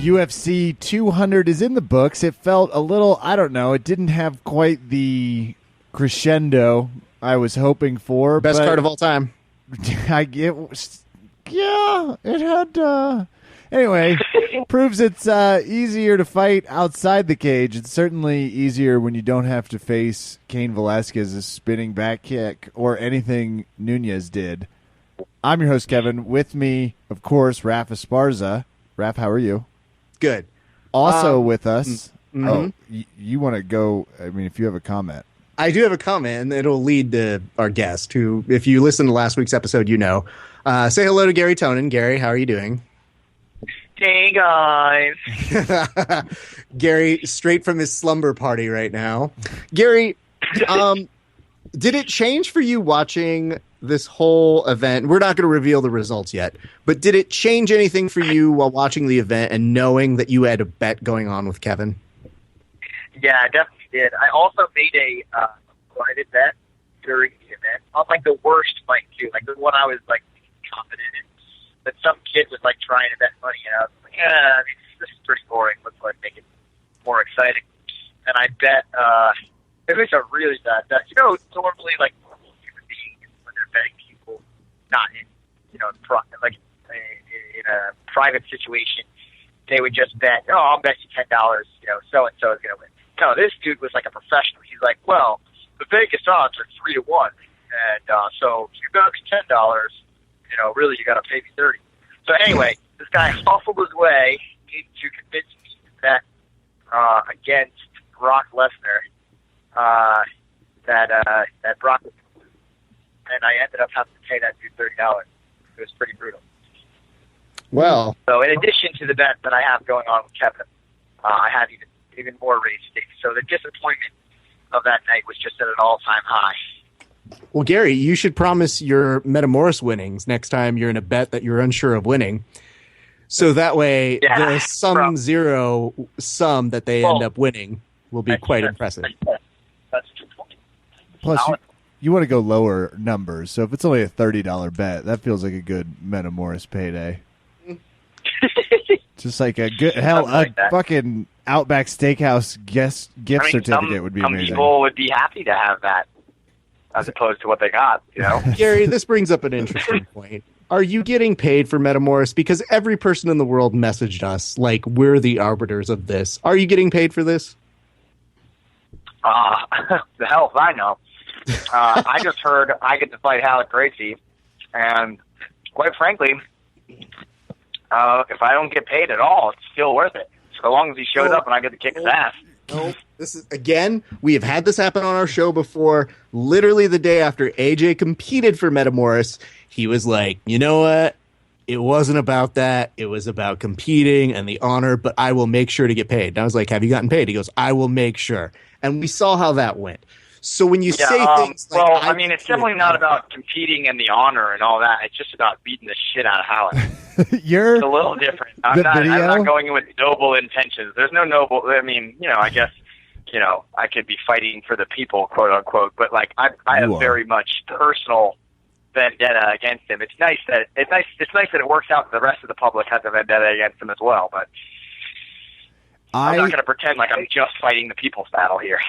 UFC 200 is in the books. It felt a little, I don't know, it didn't have quite the crescendo I was hoping for. Best card of all time. It had... Anyway, proves it's easier to fight outside the cage. It's certainly easier when you don't have to face Cain Velasquez's spinning back kick or anything Nunez did. I'm your host, Kevin. With me, of course, Raf Esparza. Raf, how are you? Good. Also with us. Mm-hmm. Oh, you want to go? I mean, if you have a comment. I do have a comment, and it'll lead to our guest, who, if you listened to last week's episode, you know. Say hello to Garry Tonon. Garry, how are you doing? Hey, guys. Garry, straight from his slumber party right now. Garry, did it change for you watching this whole event? We're not going to reveal the results yet, but did it change anything for you while watching the event and knowing that you had a bet going on with Kevin? Yeah, I definitely did. I also made a private bet during the event on, like, the worst fight, too. Like, the one I was, like, confident in. But some kid was, like, trying to bet money, and I was like, I mean, this is pretty boring. Let's, like, make it more exciting. And I bet, it was a really bad bet. You know, normally, like, human beings, when they're betting people, not in, in a private situation, they would just bet, I'll bet you $10, so-and-so is going to win. No, this dude was like a professional. He's like, well, the Vegas odds are 3-1, and so if you bet me $10, really you got to pay me 30. So anyway, this guy hustled his way into convincing me to bet against Brock Lesnar that Brock was going to lose, and I ended up having to pay that dude $30. It was pretty brutal. Well, so in addition to the bet that I have going on with Kevin, I have even more raised stakes. So the disappointment of that night was just at an all-time high. Well, Garry, you should promise your Metamoris winnings next time you're in a bet that you're unsure of winning. So that way, the zero sum that they end up winning will be quite impressive. That's a good point. Plus, you want to go lower numbers. So if it's only a $30 bet, that feels like a good Metamoris payday. Just like a good fucking Outback Steakhouse gift certificate would be amazing. Some people would be happy to have that, as opposed to what they got. Garry, this brings up an interesting point. Are you getting paid for Metamoris? Because every person in the world messaged us like we're the arbiters of this. Are you getting paid for this? The hell if I know. I just heard I get to fight Ralek Gracie, and quite frankly, if I don't get paid at all, it's still worth it. So long as he shows up and I get to kick his ass. No, this is, again, we have had this happen on our show before. Literally the day after AJ competed for Metamoris, he was like, you know what? It wasn't about that. It was about competing and the honor, but I will make sure to get paid. And I was like, have you gotten paid? He goes, I will make sure. And we saw how that went. So when you say things like... Well, I mean, it's definitely not about competing and the honor and all that. It's just about beating the shit out of Ralek. It's a little different. I'm not going in with noble intentions. There's no noble... I mean, I guess, I could be fighting for the people, quote unquote, but like I have very much personal vendetta against him. It's nice that it works out that the rest of the public has a vendetta against him as well, but I'm not going to pretend like I'm just fighting the people's battle here.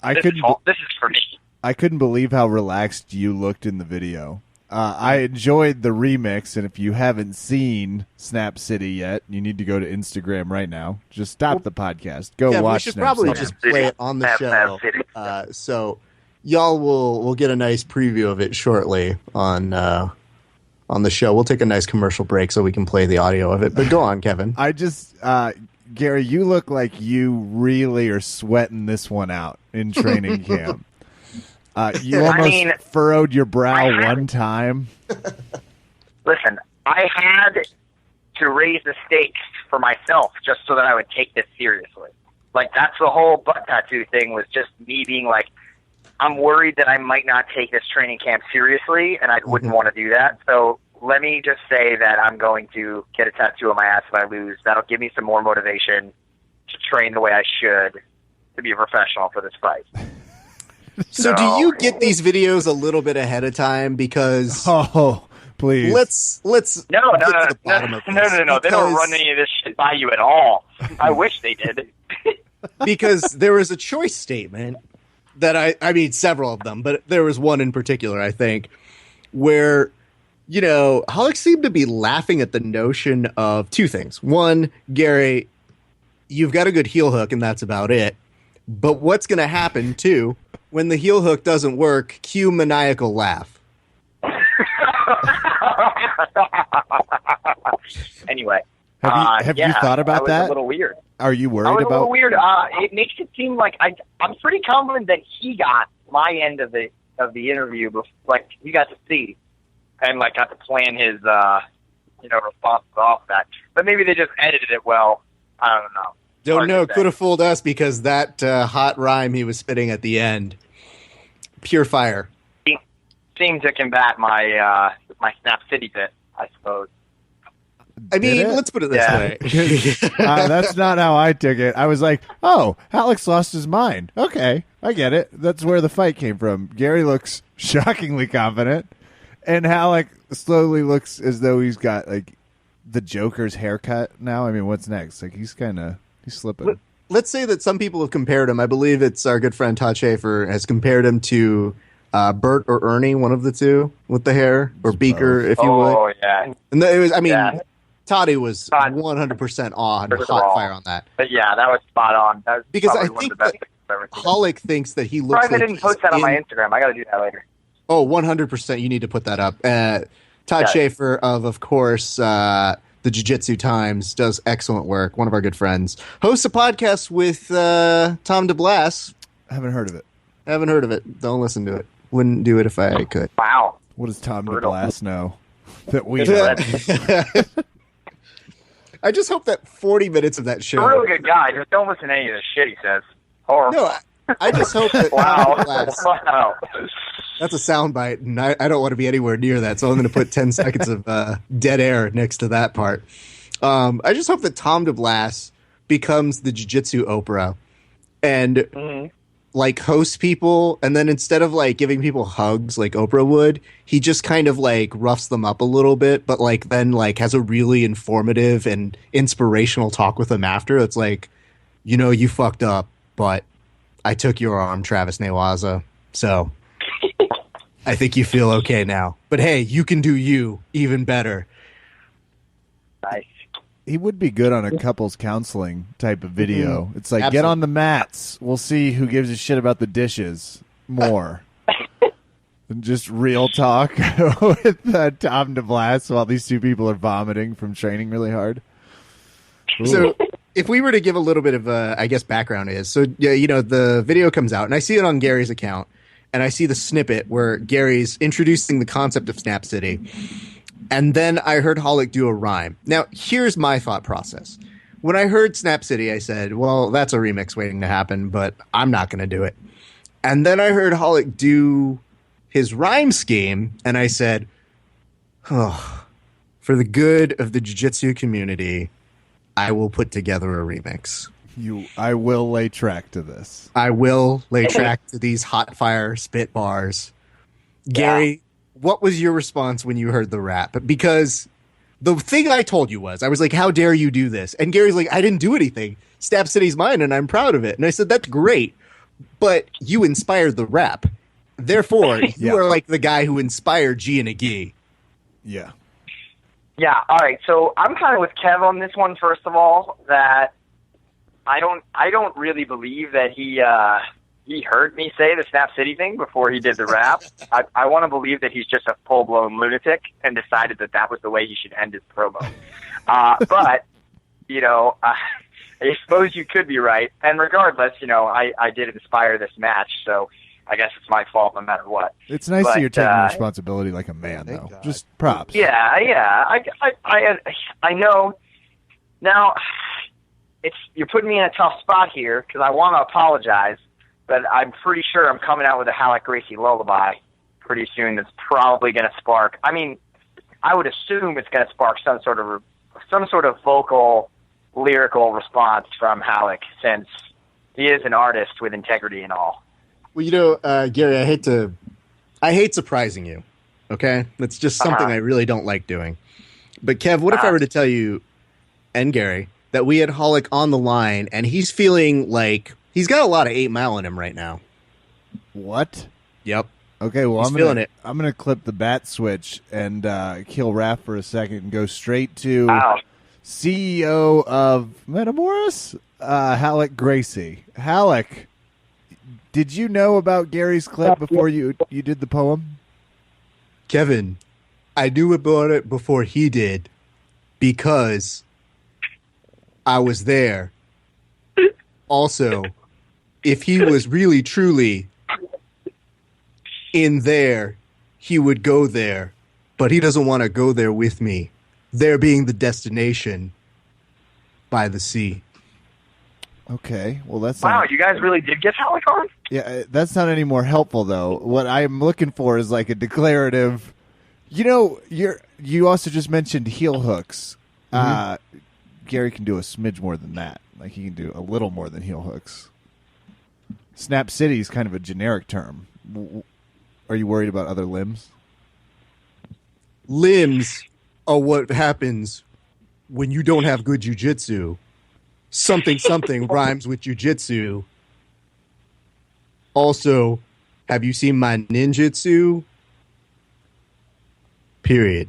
This is for me. I couldn't believe how relaxed you looked in the video. I enjoyed the remix, and if you haven't seen Snap City yet, you need to go to Instagram right now. Just stop the podcast. Go watch. We should Snap probably City. just play it on the show, so y'all will get a nice preview of it shortly on the show. We'll take a nice commercial break so we can play the audio of it. But go on, Kevin. Garry, you look like you really are sweating this one out in training camp. You almost furrowed your brow one time. Listen, I had to raise the stakes for myself just so that I would take this seriously. Like, that's the whole butt tattoo thing, was just me being like, I'm worried that I might not take this training camp seriously, and I wouldn't want to do that. So let me just say that I'm going to get a tattoo on my ass if I lose. That'll give me some more motivation to train the way I should to be a professional for this fight. So do you get these videos a little bit ahead of time? Because Please. Let's No. the bottom of this, No. They don't run any of this shit by you at all. I wish they did. Because there was a choice statement that I mean, several of them, but there was one in particular, I think, where, you know, Ralek seemed to be laughing at the notion of two things. One, Garry, you've got a good heel hook and that's about it. But what's going to happen, too, when the heel hook doesn't work, cue maniacal laugh. Anyway. Have you thought about that? A little weird. Are you worried about? I was a little weird. It makes it seem like I'm pretty confident that he got my end of the interview, like he got to see, and like got to plan his responses off that. But maybe they just edited it well. I don't know. Don't know. Could have fooled us because that hot rhyme he was spitting at the end, pure fire. Seemed to combat my Snap City bit, I suppose. I mean, let's put it this way. That's not how I took it. I was like, oh, Alex lost his mind. Okay, I get it. That's where the fight came from. Garry looks shockingly confident, and Ralek slowly looks as though he's got, like, the Joker's haircut now. I mean, what's next? Like, he's slipping. Let's say that some people have compared him. I believe it's our good friend Todd Schaefer has compared him to Bert or Ernie, one of the two, with the hair, or Beaker, if you would. Oh, yeah. And it was, I mean... Yeah. Toddy was 100% on hot fire on that. But yeah, that was spot on. That was because I think that Ralek thinks that he looks like I didn't post that on my Instagram. I got to do that later. Oh, 100%. You need to put that up. Todd Schaefer of course, the Jiu-Jitsu Times, does excellent work. One of our good friends. Hosts a podcast with Tom DeBlas. I haven't heard of it. Haven't heard of it. Don't listen to it. Wouldn't do it if I could. Wow. What does Tom DeBlas know that we know? I just hope that 40 minutes of that show... He's a really good guy. Just don't listen to any of the shit he says. Horrible. No, I just hope that... Wow. That's a soundbite, and I don't want to be anywhere near that, so I'm going to put 10 seconds of dead air next to that part. I just hope that Tom DeBlas becomes the Jiu-Jitsu Oprah and... like hosts people, and then instead of like giving people hugs like Oprah would, he just kind of like roughs them up a little bit, but like then like has a really informative and inspirational talk with them after. It's like, you know, you fucked up, but I took your arm, Travis Newaza. So I think you feel okay now. But hey, you can do you even better. Nice. He would be good on a couples counseling type of video. It's like, Absolutely. Get on the mats. We'll see who gives a shit about the dishes more. And just real talk with Tom DeBlas while these two people are vomiting from training really hard. Ooh. So if we were to give a little bit of, I guess, background is, so, yeah, you know, the video comes out, and I see it on Garry's account, and I see the snippet where Garry's introducing the concept of Snap City. And then I heard Ralek do a rhyme. Now, here's my thought process. When I heard Snap City, I said, well, that's a remix waiting to happen, but I'm not going to do it. And then I heard Ralek do his rhyme scheme, and I said, oh, for the good of the jiu-jitsu community, I will put together a remix. I will lay track to this. I will lay track to these hot fire spit bars. Garry, what was your response when you heard the rap? Because the thing I told you was, I was like, how dare you do this? And Gary's like, I didn't do anything. Snap City's mine, and I'm proud of it. And I said, that's great, but you inspired the rap. Therefore, you are like the guy who inspired G and a Gi. Yeah. Yeah, all right. So I'm kind of with Kev on this one, first of all, that I don't really believe that he heard me say the Snap City thing before he did the rap. I want to believe that he's just a full-blown lunatic and decided that that was the way he should end his promo. But, you know, I suppose you could be right. And regardless, you know, I did inspire this match, so I guess it's my fault no matter what. It's nice that you're taking responsibility like a man, though. God. Just props. Yeah. I know. Now, you're putting me in a tough spot here because I want to apologize, but I'm pretty sure I'm coming out with a Ralek Gracie lullaby pretty soon that's probably going to spark. I mean, I would assume it's going to spark some sort of vocal, lyrical response from Ralek, since he is an artist with integrity and all. Well, you know, Garry, I hate surprising you, Okay? That's just something I really don't like doing. But Kev, what if I were to tell you, and Gary, that we had Ralek on the line, and he's feeling like he's got a lot of 8 Mile in him right now. What? Yep. Okay, well, I'm feeling it. I'm gonna clip the bat switch and kill Raph for a second and go straight to CEO of Metamoris, Ralek Gracie. Ralek, did you know about Gary's clip before you did the poem? Kevin, I knew about it before he did because I was there. Also, if he was really truly in there, he would go there, but he doesn't want to go there with me. There being the destination by the sea. Okay, well that's you guys really did get Ralek on? Yeah, that's not any more helpful though. What I'm looking for is like a declarative. You know, you also just mentioned heel hooks. Gary can do a smidge more than that. Like he can do a little more than heel hooks. Snap City is kind of a generic term. Are you worried about other limbs? Limbs are what happens when you don't have good jujitsu. Something rhymes with jujitsu. Also, have you seen my ninjutsu? Period.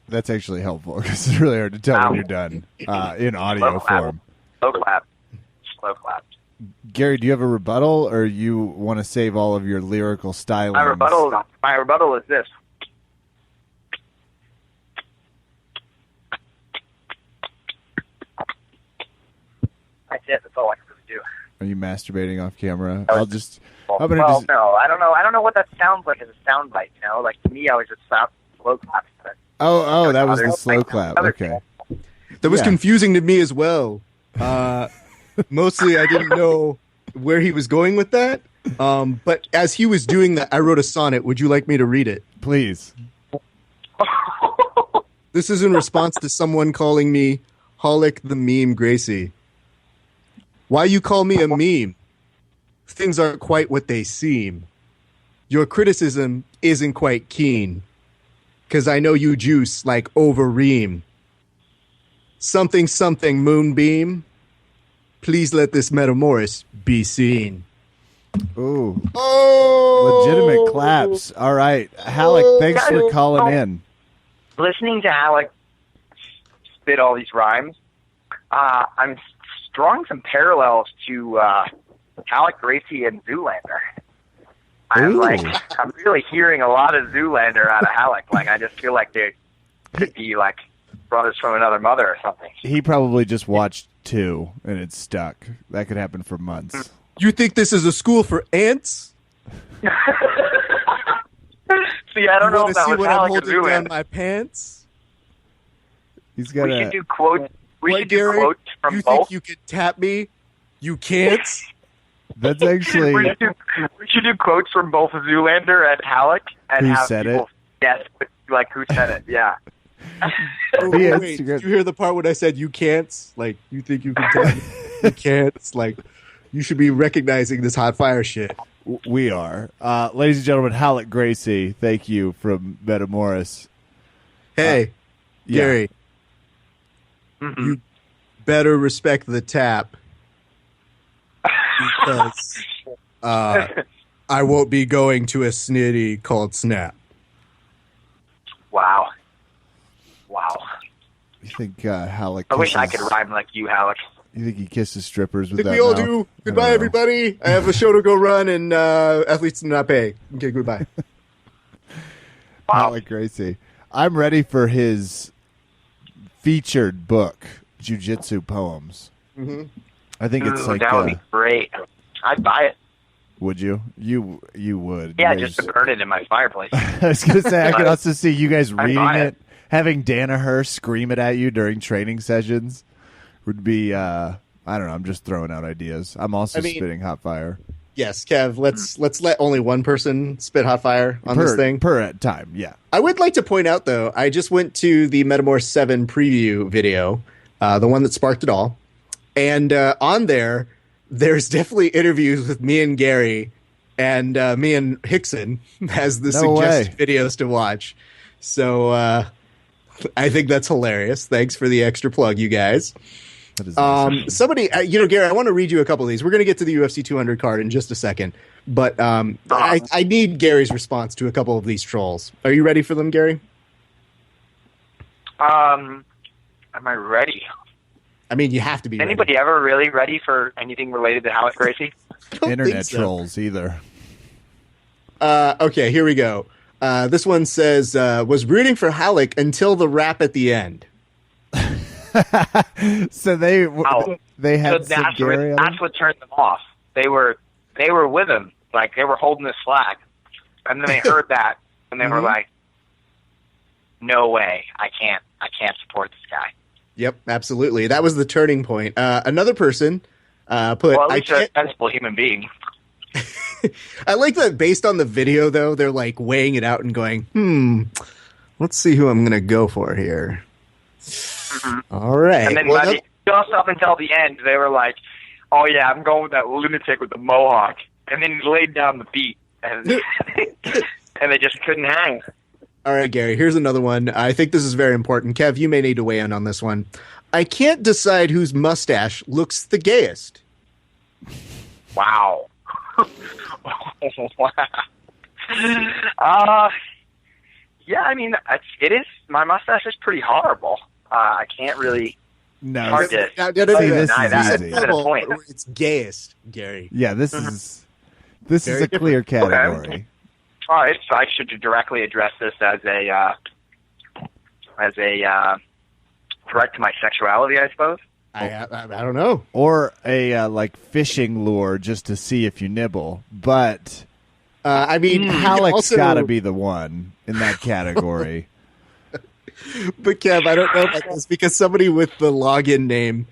That's actually helpful because it's really hard to tell when you're done in audio form. Slow clap. Gary, do you have a rebuttal, or you want to save all of your lyrical stylings? My rebuttal is this. That's it. That's all I can really do. Are you masturbating off camera? No, I don't know what that sounds like as a sound bite. You know, like to me, I was just slow clapping. Oh, that was the slow clap. Okay. That was confusing to me as well. Mostly, I didn't know where he was going with that. But as he was doing that, I wrote a sonnet. Would you like me to read it? Please. This is in response to someone calling me Ralek the Meme Gracie. Why you call me a meme? Things aren't quite what they seem. Your criticism isn't quite keen. 'Cause I know you juice like over-ream. Something moonbeam. Please let this Metamoris be seen. Ooh. Legitimate claps. All right. Ralek, thanks for calling in. Listening to Ralek spit all these rhymes, I'm drawing some parallels to Ralek Gracie and Zoolander. I'm really hearing a lot of Zoolander out of Ralek. Like, I just feel like they could be like brothers from another mother or something. He probably just watched 2 and it's stuck. That could happen for months. You think this is a school for ants? See, I don't know if that was Ralek or Zoolander. Down my pants? He's got we should do quotes. We should do quotes from you both. You think you could tap me? You can't. That's actually. we should do quotes from both Zoolander and Ralek and who have said people guess like who said it. Yeah. Wait, did you hear the part when I said you can't? Like, you think you can tap me? You can't. It's like, you should be recognizing this hot fire shit. We are. Ladies and gentlemen, Ralek Gracie, thank you from Metamoris. Hey, Gary. You better respect the tap. Because I won't be going to a snitty called Snap. Wow. You think Ralek? I wish I could rhyme like you, Ralek. You think he kisses strippers with that? We all do. Goodbye, everybody. I have a show to go run, and athletes do not pay. Okay, goodbye. Ralek Gracie. I'm ready for his featured book, Jiu-Jitsu Poems. Mm-hmm. I think it's like that would be great. I'd buy it. Would you? You would. Yeah, just to burn it in my fireplace. I was going to say, I could also see you guys reading it, having Danaher scream it at you during training sessions would be, I don't know, I'm just throwing out ideas. I'm also spitting hot fire. Yes, Kev, let's let only one person spit hot fire on this thing. Per time, yeah. I would like to point out, though, I just went to the Metamoris 7 preview video, the one that sparked it all. And on there's definitely interviews with me and Garry and me and Hickson has the suggested videos to watch. So I think that's hilarious. Thanks for the extra plug, you guys. Awesome. Somebody, Garry, I want to read you a couple of these. We're going to get to the UFC 200 card in just a second, but I need Gary's response to a couple of these trolls. Are you ready for them, Garry? Am I ready? I mean, you have to be. Anybody ever really ready for anything related to Ralek Gracie? Internet trolls either. Okay, here we go. This one says, was rooting for Ralek until the rap at the end. So they had some Garry. That's what turned them off. They were with him, like they were holding his flag, and then they heard that, and they were like, "No way, I can't support this guy." Yep, absolutely. That was the turning point. Another person put, "Well, at least a sensible human being." I like that. Based on the video, though, they're like weighing it out and going, let's see who I'm going to go for here. All right. And then just up until the end, they were like, "Oh yeah, I'm going with that lunatic with the mohawk." And then he laid down the beat, and and they just couldn't hang. All right, Garry. Here's another one. I think this is very important. Kev, you may need to weigh in on this one. I can't decide whose mustache looks the gayest. Wow. Yeah, I mean, it is. My mustache is pretty horrible. I can't really. No, hard to deny that. That's the point. It's gayest, Garry. Yeah, this is a clear category. Okay. All right, so I should directly address this as a threat to my sexuality, I suppose. I don't know, or a like fishing lure just to see if you nibble. But I mean, Ralek's got to be the one in that category. But Kev, I don't know about this because somebody with the login name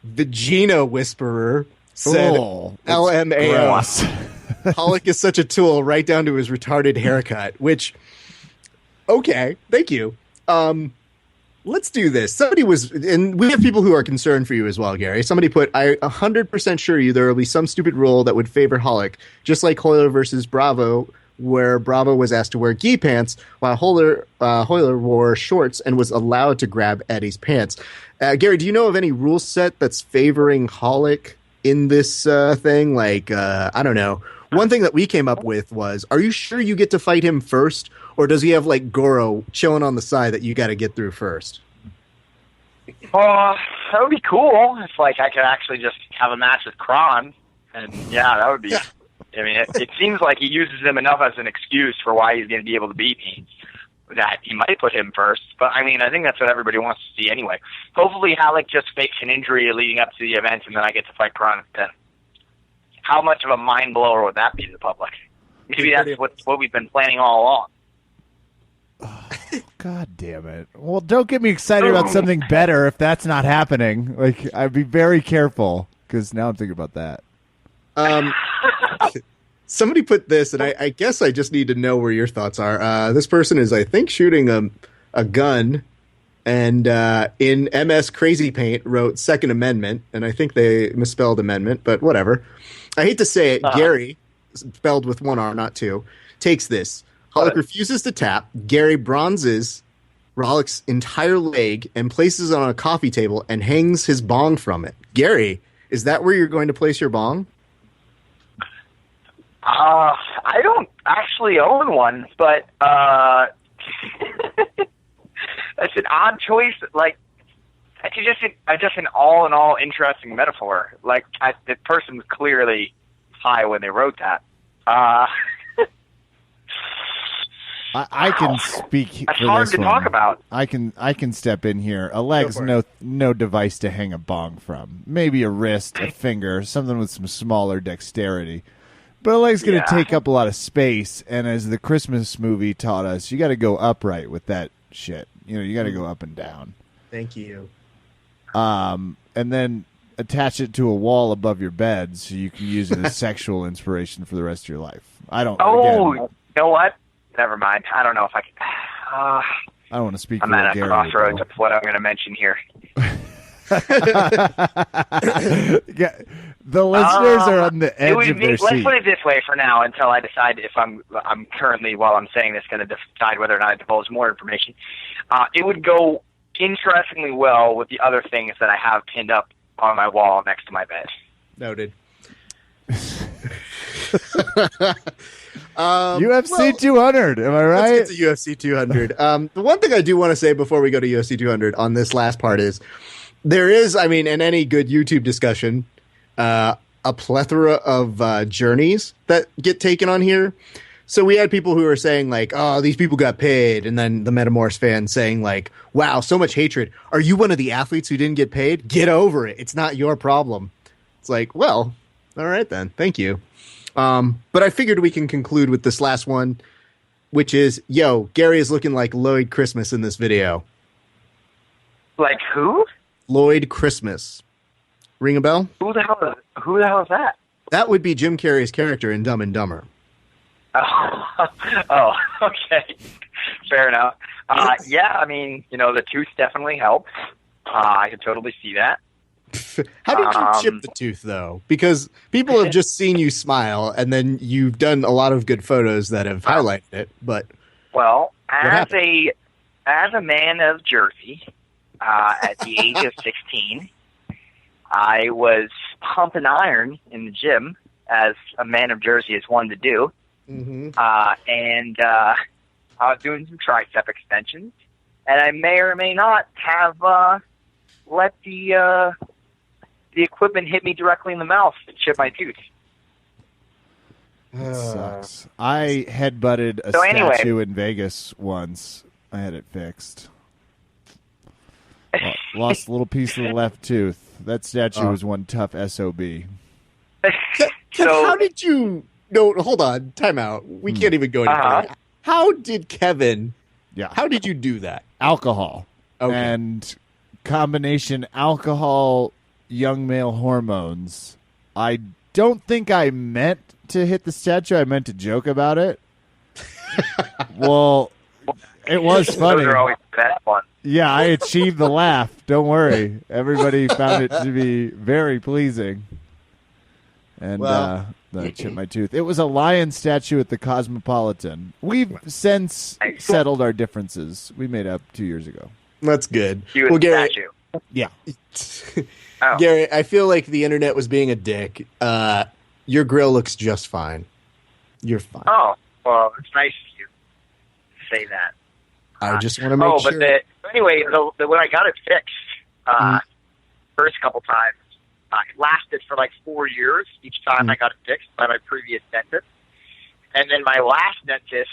Vagina Whisperer said LMAO. Ralek is such a tool, right down to his retarded haircut. Which, okay, thank you. Let's do this. And we have people who are concerned for you as well, Garry. Somebody put, "I 100% sure you there will be some stupid rule that would favor Ralek, just like Hoyler versus Bravo, where Bravo was asked to wear gi pants while Hoyler wore shorts and was allowed to grab Eddie's pants." Garry, do you know of any rule set that's favoring Ralek in this thing? Like, I don't know. One thing that we came up with was, are you sure you get to fight him first? Or does he have, like, Goro chilling on the side that you got to get through first? That would be cool if, like, I could actually just have a match with Kron. And, yeah, that would be... I mean, it seems like he uses him enough as an excuse for why he's going to be able to beat me, that he might put him first. But, I mean, I think that's what everybody wants to see anyway. Hopefully Ralek just fakes an injury leading up to the event, and then I get to fight Kron then. How much of a mind blower would that be to the public? Maybe that's what we've been planning all along. Oh, God damn it. Well, don't get me excited about something better if that's not happening. Like, I'd be very careful, because now I'm thinking about that. Somebody put this, and I guess I just need to know where your thoughts are. This person is, I think, shooting a gun, and in MS Crazy Paint wrote Second Amendment, and I think they misspelled amendment, but whatever. I hate to say it, Garry, spelled with one R, not two, takes this. Ralek refuses to tap. Garry bronzes Ralek's entire leg and places it on a coffee table and hangs his bong from it. Garry, is that where you're going to place your bong? I don't actually own one, but that's an odd choice. Like, it's just an all-in-all interesting metaphor. Like, the person was clearly high when they wrote that. I can speak. It's hard to talk about. I can step in here. A leg's no device to hang a bong from. Maybe a wrist, a finger, something with some smaller dexterity. But a leg's going to take up a lot of space, and as the Christmas movie taught us, you got to go upright with that shit. You know, you got to go up and down. Thank you. And then attach it to a wall above your bed so you can use it as sexual inspiration for the rest of your life. You know what? Never mind. I don't know if I can. I don't want to speak. I'm at a crossroads of what I'm going to mention here. Yeah, The listeners are on the edge of their seat. Let's put it this way for now until I decide if I'm currently, while I'm saying this, going to decide whether or not I divulge more information. It would go interestingly well with the other things that I have pinned up on my wall next to my bed. Noted. UFC 200, am I right? Let's get to UFC 200. The one thing I do want to say before we go to UFC 200 on this last part is there is, I mean, in any good YouTube discussion, a plethora of journeys that get taken on here. So we had people who were saying like, oh, these people got paid. And then the Metamoris fans saying like, wow, so much hatred. Are you one of the athletes who didn't get paid? Get over it. It's not your problem. It's like, well, all right then. Thank you. But I figured we can conclude with this last one, which is, Garry is looking like Lloyd Christmas in this video. Like who? Lloyd Christmas. Ring a bell? Who the hell is that? That would be Jim Carrey's character in Dumb and Dumber. Oh, okay. Fair enough. Yeah, I mean, the tooth definitely helps. I could totally see that. How did you chip the tooth, though? Because people have just seen you smile, and then you've done a lot of good photos that have highlighted it. But as a man of Jersey, at the age of 16, I was pumping iron in the gym, as a man of Jersey is one to do. Mm-hmm. And I was doing some tricep extensions, and I may or may not have let the equipment hit me directly in the mouth and chip my tooth. That sucks. I headbutted a statue in Vegas once. I had it fixed. Lost a little piece of the left tooth. That statue was one tough SOB. How did you... No, hold on. Time out. We can't even go any further. How did Kevin... Yeah. How did you do that? Alcohol. Okay. And combination alcohol, young male hormones. I don't think I meant to hit the statue. I meant to joke about it. Well, it was funny. Those are always the best ones. Yeah, I achieved the laugh. Don't worry. Everybody found it to be very pleasing. And I chipped my tooth. It was a lion statue at the Cosmopolitan. We've since settled our differences. We made up 2 years ago. That's good. Well, Garry, statue. Yeah. Garry, I feel like the internet was being a dick. Your grill looks just fine. You're fine. Oh, well, it's nice of you to say that. I just want to make sure. Anyway, when I got it fixed, first couple times, it lasted for like 4 years each time I got it fixed by my previous dentist. And then my last dentist,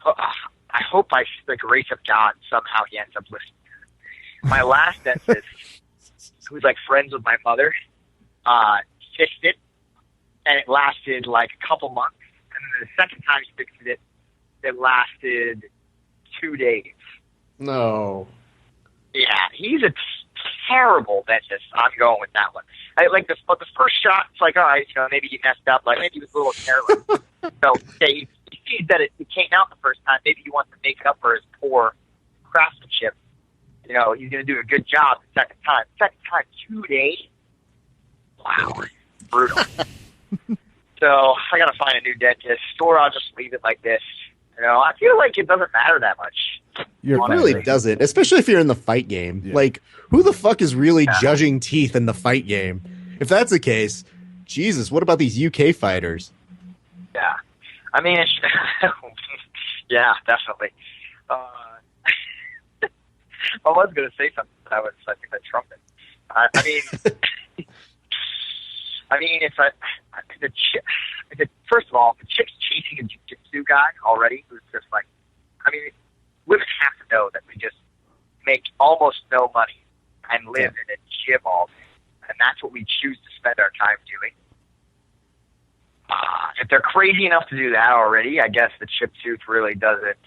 I hope by the grace of God, somehow he ends up listening. My last dentist, who's like friends with my mother, fixed it, and it lasted like a couple months. And then the second time he fixed it, it lasted 2 days. No. Yeah, he's a terrible dentist. I'm going with that one. The first shot, it's like, all right, maybe you messed up. Like, maybe he was a little careless. So, he sees that it came out the first time. Maybe he wants to make up for his poor craftsmanship. He's going to do a good job the second time. Second time, 2 days? Wow. Brutal. So, I got to find a new dentist, or I'll just leave it like this. I feel like it doesn't matter that much. It really doesn't, especially if you're in the fight game. Yeah. Like, who the fuck is really judging teeth in the fight game? If that's the case, Jesus, what about these UK fighters? Yeah. I mean, yeah, definitely. I was going to say something, but I think I trumped it. First of all, the chick's chasing a jiu-jitsu guy already who's just like, women have to know that we just make almost no money and live in a gym all day. And that's what we choose to spend our time doing. If they're crazy enough to do that already, I guess the chip tooth really doesn't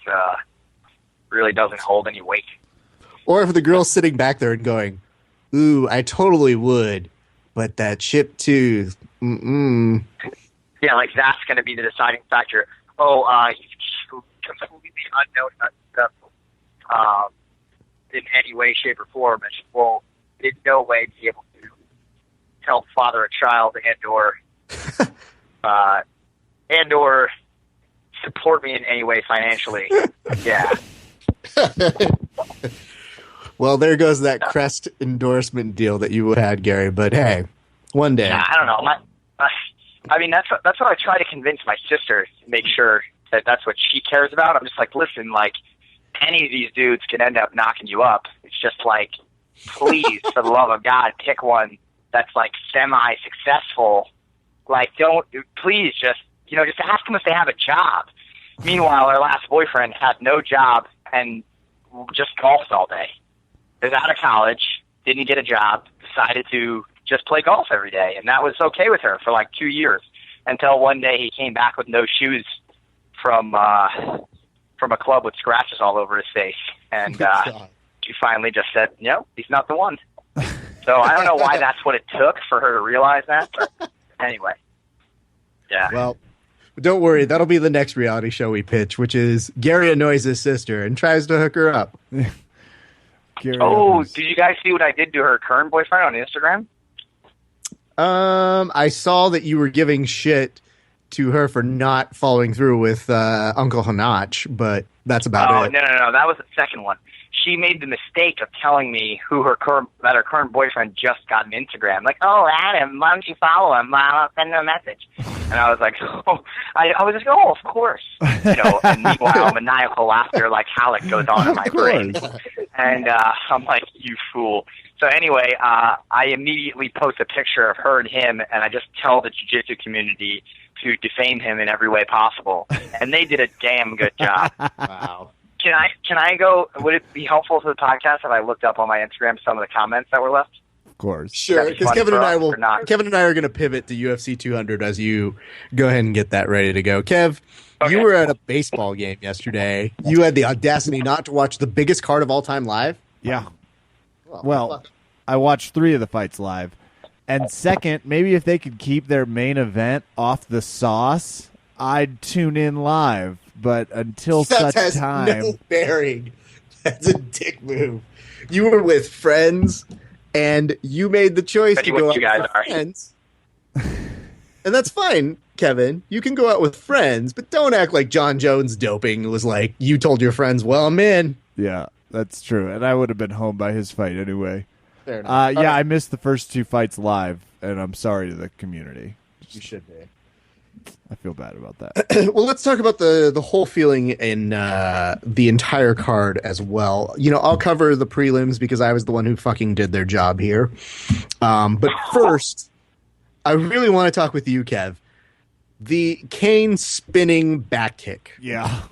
hold any weight. Or if the girl's sitting back there and going, ooh, I totally would, but that chip tooth, Yeah, like that's going to be the deciding factor. He's completely unknown, unsuccessful in any way, shape, or form, and will in no way be able to help father a child and or support me in any way financially. Yeah. Well, there goes that Crest endorsement deal that you had, Gary. But hey, one day. I don't know. I mean, that's what I try to convince my sister to make sure that that's what she cares about. I'm just like, listen, like, any of these dudes can end up knocking you up. It's just like, please, for the love of God, pick one that's like semi-successful. Like, please just ask them if they have a job. Meanwhile, our last boyfriend had no job and just golfed all day. He was out of college, didn't get a job, decided to just play golf every day, and that was okay with her for like 2 years until one day he came back with no shoes from a club with scratches all over his face, and she finally just said, no, he's not the one. So I don't know why that's what it took for her to realize that, but anyway. Yeah. Well, don't worry. That'll be the next reality show we pitch, which is Gary annoys his sister and tries to hook her up. Did you guys see what I did to her current boyfriend on Instagram? I saw that you were giving shit to her for not following through with Uncle Hanach, but that's about it. No. That was the second one. She made the mistake of telling me that her current boyfriend just got an Instagram. Like, oh, Adam, why don't you follow him? I'll send him a message. And I was like, I was just, of course. And meanwhile, maniacal laughter like Ralek goes on in my brain. And I'm like, you fool. So anyway, I immediately post a picture of her and him, and I just tell the jiu-jitsu community to defame him in every way possible. And they did a damn good job. Wow. Can I go? Would it be helpful to the podcast if I looked up on my Instagram some of the comments that were left? Of course. Sure, because Kevin and I are going to pivot to UFC 200 as you go ahead and get that ready to go. Kev, you were at a baseball game yesterday. You had the audacity not to watch the biggest card of all time live? Yeah. Well, I watched 3 of the fights live. And second, maybe if they could keep their main event off the sauce, I'd tune in live. But until such time, no bearing. That's a dick move. You were with friends, and you made the choice to go out with friends. And that's fine, Kevin. You can go out with friends, but don't act like John Jones doping was like you told your friends, well, I'm in. Yeah, that's true. And I would have been home by his fight anyway. Fair enough. I missed the first 2 fights live, and I'm sorry to the community. You should be. I feel bad about that. Well, let's talk about the whole feeling in the entire card as well. I'll cover the prelims because I was the one who fucking did their job here. But first, I really want to talk with you, Kev. The Kane spinning back kick. Yeah.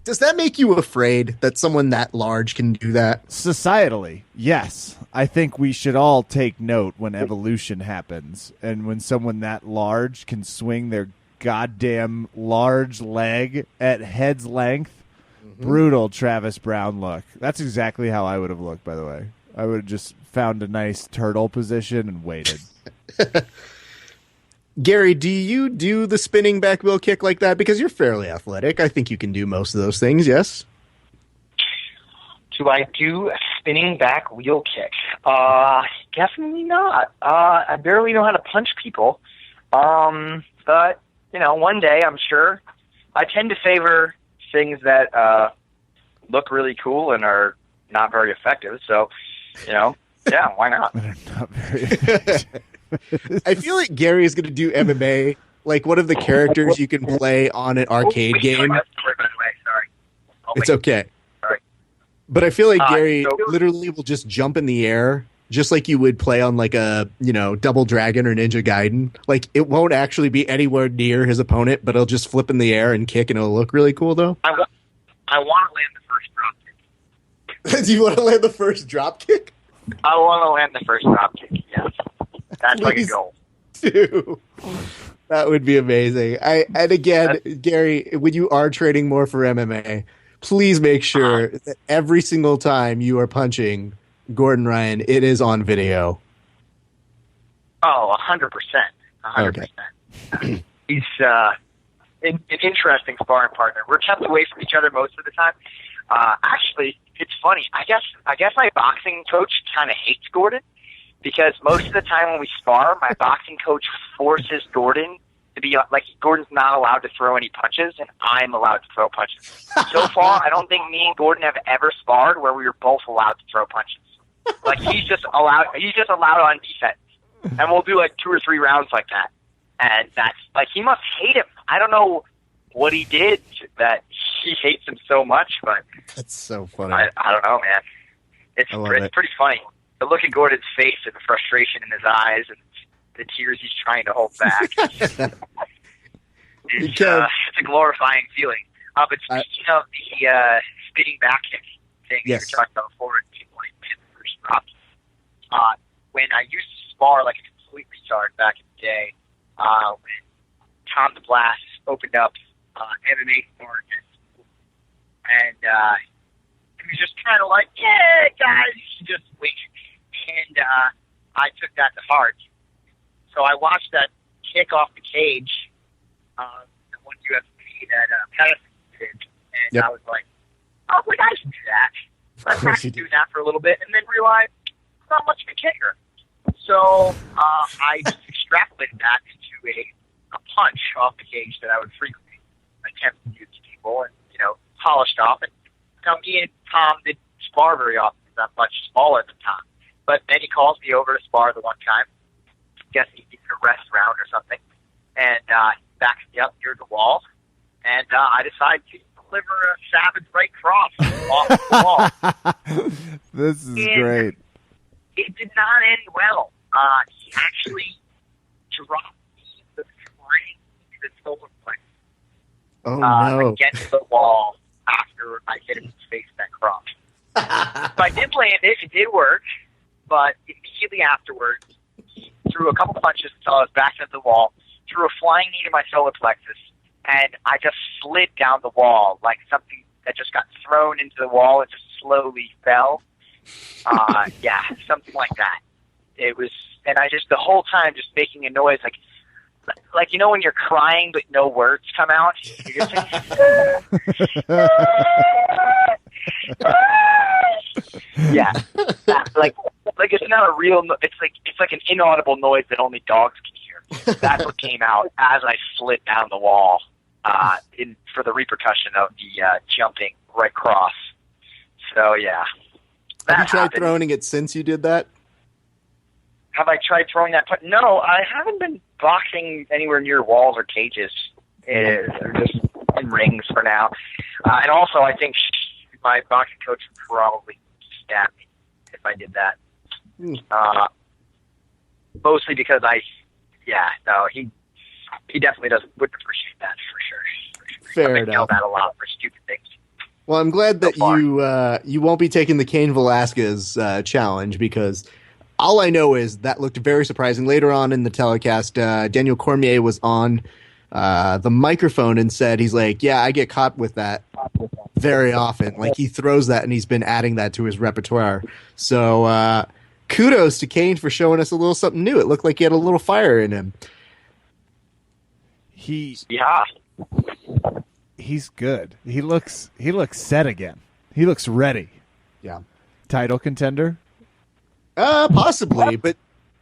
Does that make you afraid that someone that large can do that? Societally, yes. I think we should all take note when evolution happens and when someone that large can swing their goddamn large leg at head's length. Mm-hmm. Brutal Travis Brown look. That's exactly how I would have looked, by the way. I would have just found a nice turtle position and waited. Gary, do you do the spinning back wheel kick like that? Because you're fairly athletic. I think you can do most of those things, yes? Do I do a spinning back wheel kick? Definitely not. I barely know how to punch people. But, one day, I'm sure. I tend to favor things that look really cool and are not very effective. So, yeah, why not? Not very effective. I feel like Gary is going to do MMA, like one of the characters you can play on an arcade game. Sorry, by the way. Sorry. It's okay. Sorry. But I feel like Gary literally will just jump in the air, just like you would play on like a, Double Dragon or Ninja Gaiden. Like, it won't actually be anywhere near his opponent, but he'll just flip in the air and kick, and it'll look really cool, though. I want to land the first drop kick. Do you want to land the first drop kick? I want to land the first drop kick, yes. That's like a goal. Dude, that would be amazing. And again, Gary, when you are training more for MMA, please make sure that every single time you are punching Gordon Ryan, it is on video. Oh, 100%. 100%. Okay. He's an interesting sparring partner. We're kept away from each other most of the time. Actually, it's funny. I guess my boxing coach kind of hates Gordon because most of the time when we spar, my boxing coach forces Gordon to be like, Gordon's not allowed to throw any punches, and I'm allowed to throw punches. So far, I don't think me and Gordon have ever sparred where we were both allowed to throw punches. Like, he's just allowed on defense. And we'll do like 2 or 3 rounds like that. And that's like, he must hate him. I don't know what he did that he hates him so much, but that's so funny. I don't know, man. It's pretty funny. To look at Gordon's face and the frustration in his eyes and the tears he's trying to hold back. It's a glorifying feeling. But speaking of the spinning back kick thing you were talking about before, people like the first drop. When I used to spar like a complete retard back in the day, when Tom the Blast opened up MMA sport, and he was just kind of like, yeah, guys, just wait. And I took that to heart. So I watched that kick off the cage, the one UFC that Patterson did, and I was like, oh, well, I should do that. So I practiced doing that for a little bit, and then realized I'm not much of a kicker. So I just extrapolated that into a punch off the cage that I would frequently attempt to do to people, and polished off. And me and Tom didn't spar very often. Not much smaller than Tom. But then he calls me over to spar the one time. Guess he needed a rest round or something. And he backs me up near the wall. And I decided to deliver a savage right cross off the wall. This is great. It did not end well. He actually dropped the spring to the solar plexus. Oh, no. Against the wall after I hit him in the face with that cross. So I did land it. It did work. But immediately afterwards, he threw a couple punches until I was back at the wall, threw a flying knee to my solar plexus, and I just slid down the wall like something that just got thrown into the wall and just slowly fell. Yeah, something like that. It was, and I just, the whole time, just making a noise like when you're crying but no words come out. You're just like, yeah, like it's not a real. It's like an inaudible noise that only dogs can hear. That's what came out as I slid down the wall, for the repercussion of the jumping right cross. So yeah. Have you tried throwing it since you did that? Have I tried throwing that? No, I haven't been boxing anywhere near walls or cages. They're just in rings for now. And also, I think my boxing coach would probably stab me if I did that. Mostly because he definitely wouldn't appreciate that for sure. Fair enough. Yelled at a lot for stupid things. Well, I'm glad that you won't be taking the Cain Velasquez challenge, because all I know is that looked very surprising. Later on in the telecast, Daniel Cormier was on the microphone and said, he's like, yeah, I get caught with that very often. Like, he throws that and he's been adding that to his repertoire. So kudos to Cain for showing us a little something new. It looked like he had a little fire in him. He's good. He looks set again. He looks ready. Yeah. Title contender? Possibly, but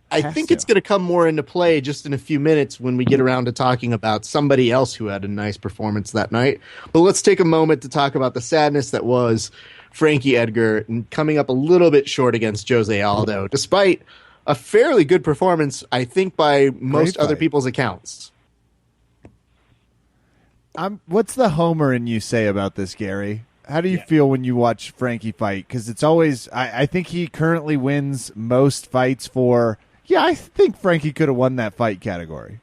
I think it's going to come more into play just in a few minutes when we get around to talking about somebody else who had a nice performance that night. But let's take a moment to talk about the sadness that was Frankie Edgar and coming up a little bit short against Jose Aldo, despite a fairly good performance, I think, by most other people's accounts. What's the homer in you say about this, Gary? How do you feel when you watch Frankie fight? Because it's always, I think he currently wins most fights for, I think Frankie could have won that fight category.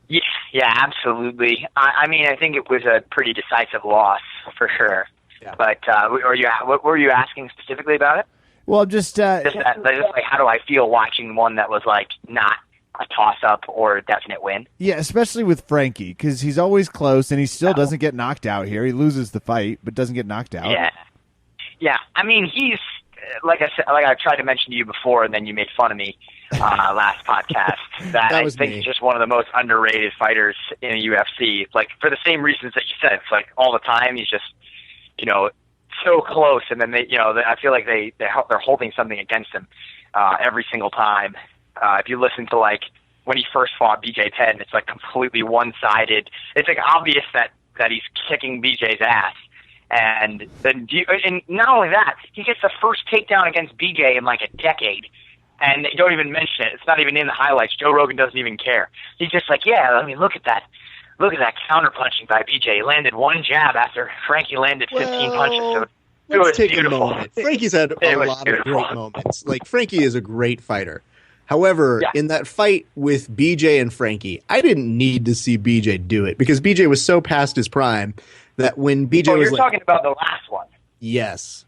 Yeah, absolutely. I mean, I think it was a pretty decisive loss for sure. Yeah. But what were you asking specifically about it? Well, I'm just like, how do I feel watching one that was like not a toss-up or a definite win? Yeah, especially with Frankie, because he's always close, and he still doesn't get knocked out here. He loses the fight, but doesn't get knocked out. Yeah. I mean, he's like I said, like I tried to mention to you before, and then you made fun of me last podcast. That I think he's just one of the most underrated fighters in the UFC. Like, for the same reasons that you said. It's like all the time he's just, so close, and then I feel like they're holding something against him every single time. If you listen to like when he first fought BJ Penn, it's like completely one-sided. It's like obvious that he's kicking BJ's ass. And not only that, he gets the first takedown against BJ in like a decade. And they don't even mention it. It's not even in the highlights. Joe Rogan doesn't even care. He's just like, yeah, I mean, look at that. Look at that counter-punching by BJ. He landed one jab after Frankie landed 15 punches. So let's take a moment. Frankie's had a lot of great moments. Like, Frankie is a great fighter. However, in that fight with BJ and Frankie, I didn't need to see BJ do it because BJ was so past his prime that when BJ was you're talking about the last one. Yes.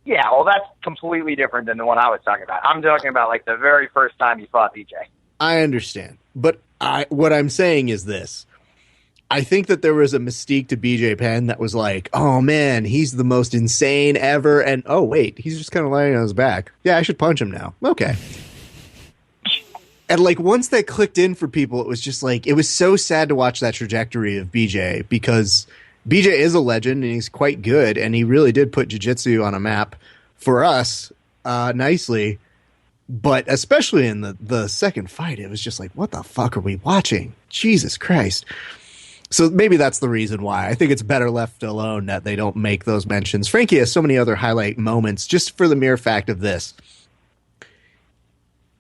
Yeah, well, that's completely different than the one I was talking about. I'm talking about like the very first time you fought BJ. I understand. But what I'm saying is this. I think that there was a mystique to BJ Penn that was like, oh, man, he's the most insane ever. And, oh, wait, he's just kind of lying on his back. Yeah, I should punch him now. Okay. And, like, once that clicked in for people, it was just like, it was so sad to watch that trajectory of BJ because BJ is a legend and he's quite good. And he really did put jiu-jitsu on a map for us nicely. But especially in the second fight, it was just like, what the fuck are we watching? Jesus Christ. So maybe that's the reason why. I think it's better left alone that they don't make those mentions. Frankie has so many other highlight moments just for the mere fact of this.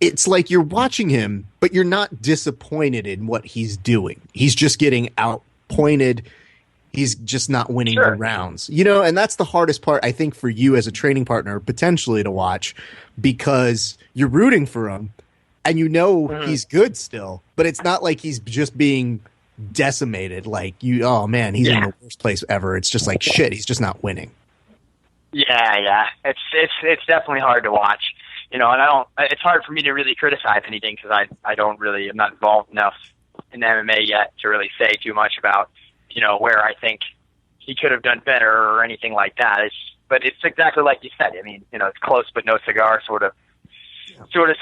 It's like you're watching him, but you're not disappointed in what he's doing. He's just getting outpointed. He's just not winning the rounds. You know, and that's the hardest part, I think, for you as a training partner potentially to watch because you're rooting for him and you know he's good still, but it's not like he's just being decimated like oh man, he's in the worst place ever. It's just like shit, he's just not winning. It's definitely hard to watch, and it's hard for me to really criticize anything because I'm not involved enough in MMA yet to really say too much about where I think he could have done better or anything like that. But it's exactly like you said. I mean, it's close but no cigar sort of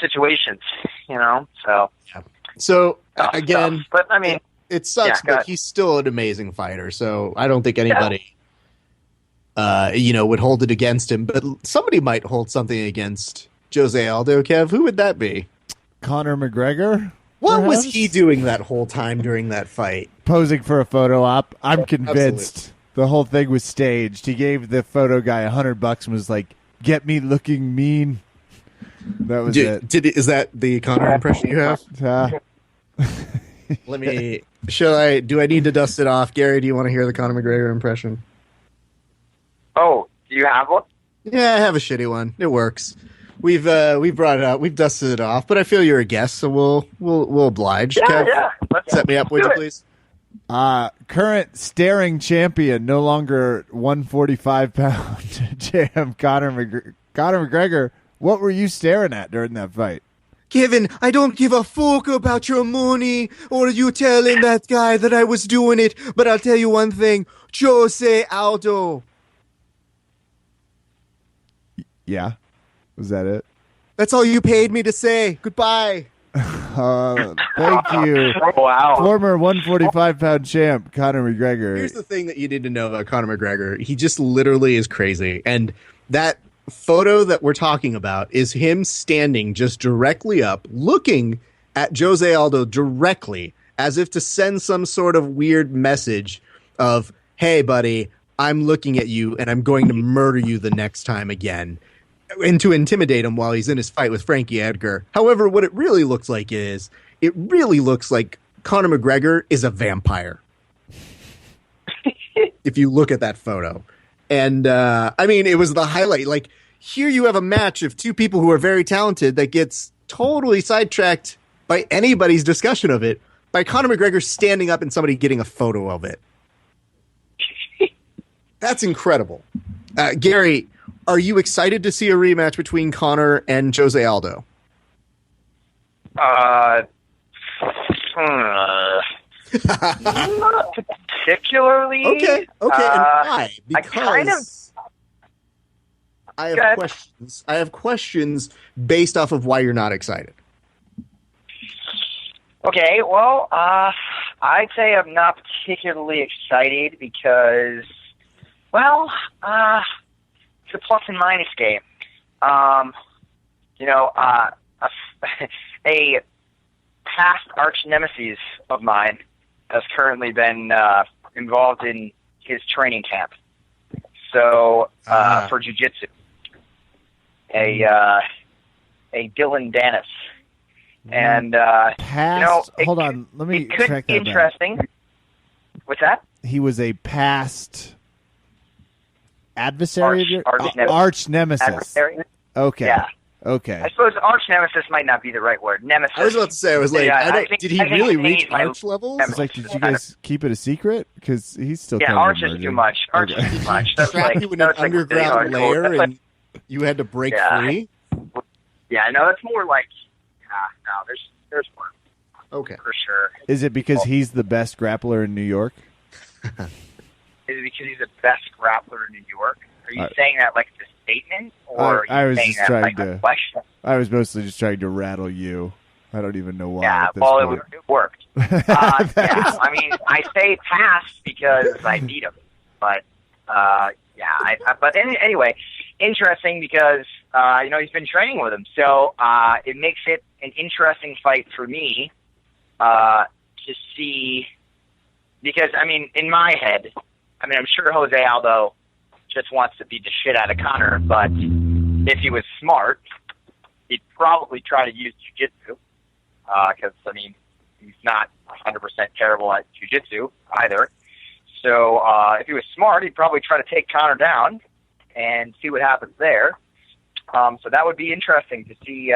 situations, so again, but I mean, it sucks, but he's still an amazing fighter, so I don't think anybody, would hold it against him. But somebody might hold something against Jose Aldo, Kev. Who would that be? Conor McGregor? What was he doing that whole time during that fight? Posing for a photo op. I'm convinced the whole thing was staged. He gave the photo guy $100 and was like, get me looking mean. That was it. Is that the Conor impression you have? Let me... Do I need to dust it off? Gary, do you want to hear the Conor McGregor impression? Oh, do you have one? Yeah, I have a shitty one. It works. We've brought it out. We've dusted it off, but I feel you're a guest, so we'll oblige. Yeah, Kev, yeah. Set me up, would you please? Current staring champion, no longer 145-pound champ, Conor McGregor. What were you staring at during that fight? Kevin, I don't give a fuck about your money or you telling that guy that I was doing it, but I'll tell you one thing. Jose Aldo. Yeah? Was that it? That's all you paid me to say. Goodbye. Thank you. Wow. Former 145-pound champ, Conor McGregor. Here's the thing that you need to know about Conor McGregor. He just literally is crazy. And that photo that we're talking about is him standing just directly up, looking at Jose Aldo directly, as if to send some sort of weird message of, hey, buddy, I'm looking at you and I'm going to murder you the next time again. And to intimidate him while he's in his fight with Frankie Edgar. However, what it really looks like Conor McGregor is a vampire. If you look at that photo. And, I mean, it was the highlight. Like, here you have a match of two people who are very talented that gets totally sidetracked by anybody's discussion of it by Conor McGregor standing up and somebody getting a photo of it. That's incredible. Gary, are you excited to see a rematch between Conor and Jose Aldo? Not particularly. Okay. And why? Because I have questions. I have questions based off of why you're not excited. Okay, well, I'd say I'm not particularly excited because, well, a plus and minus game. A past arch nemesis of mine has currently been involved in his training camp. So for jiu-jitsu, a Dylan Dennis, and hold on, let me track that. Interesting. Back. What's that? He was a past adversary of your arch nemesis. Adversary? Okay. Yeah. Okay. I suppose arch nemesis might not be the right word. Nemesis. I was about to say, did he really reach arch levels? It's like, did you guys keep it a secret? Because he's still arch is too much. Arch is too much. That's trapped you in an underground layer and you had to break free? Yeah, no, it's more like, there's more. Okay. For sure. Is it because he's the best grappler in New York? Is it because he's the best grappler in New York? Are you saying that like it's a statement, or I was saying just that trying like to. A question? I was mostly just trying to rattle you. I don't even know why. Yeah, well, it worked. I mean, I say pass because I beat him, but anyway, interesting because he's been training with him, so it makes it an interesting fight for me to see. Because I mean, in my head, I'm sure Jose Aldo just wants to beat the shit out of Conor, but if he was smart, he'd probably try to use jiu-jitsu, because, he's not 100% terrible at jiu-jitsu either. So if he was smart, he'd probably try to take Conor down and see what happens there. So that would be interesting to see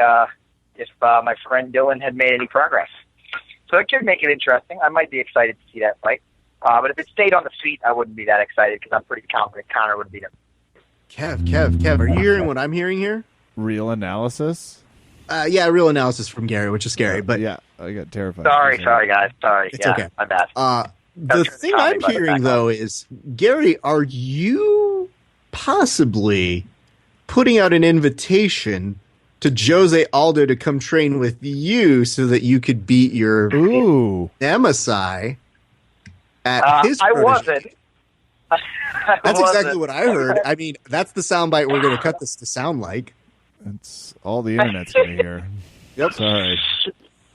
if my friend Dylan had made any progress. So it could make it interesting. I might be excited to see that fight. But if it stayed on the feet, I wouldn't be that excited because I'm pretty confident Conor would beat him. Kev, are you hearing what I'm hearing here? Real analysis? Real analysis from Gary, which is scary. But yeah, I got terrified. Sorry, guys. Sorry. It's okay. My bad. The thing I'm hearing, though, is, Gary, are you possibly putting out an invitation to Jose Aldo to come train with you so that you could beat your nemesis at his I wasn't. That's exactly what I heard. I mean, that's the soundbite we're going to cut this to sound like. That's all the internet's going to hear. Yep. Sorry.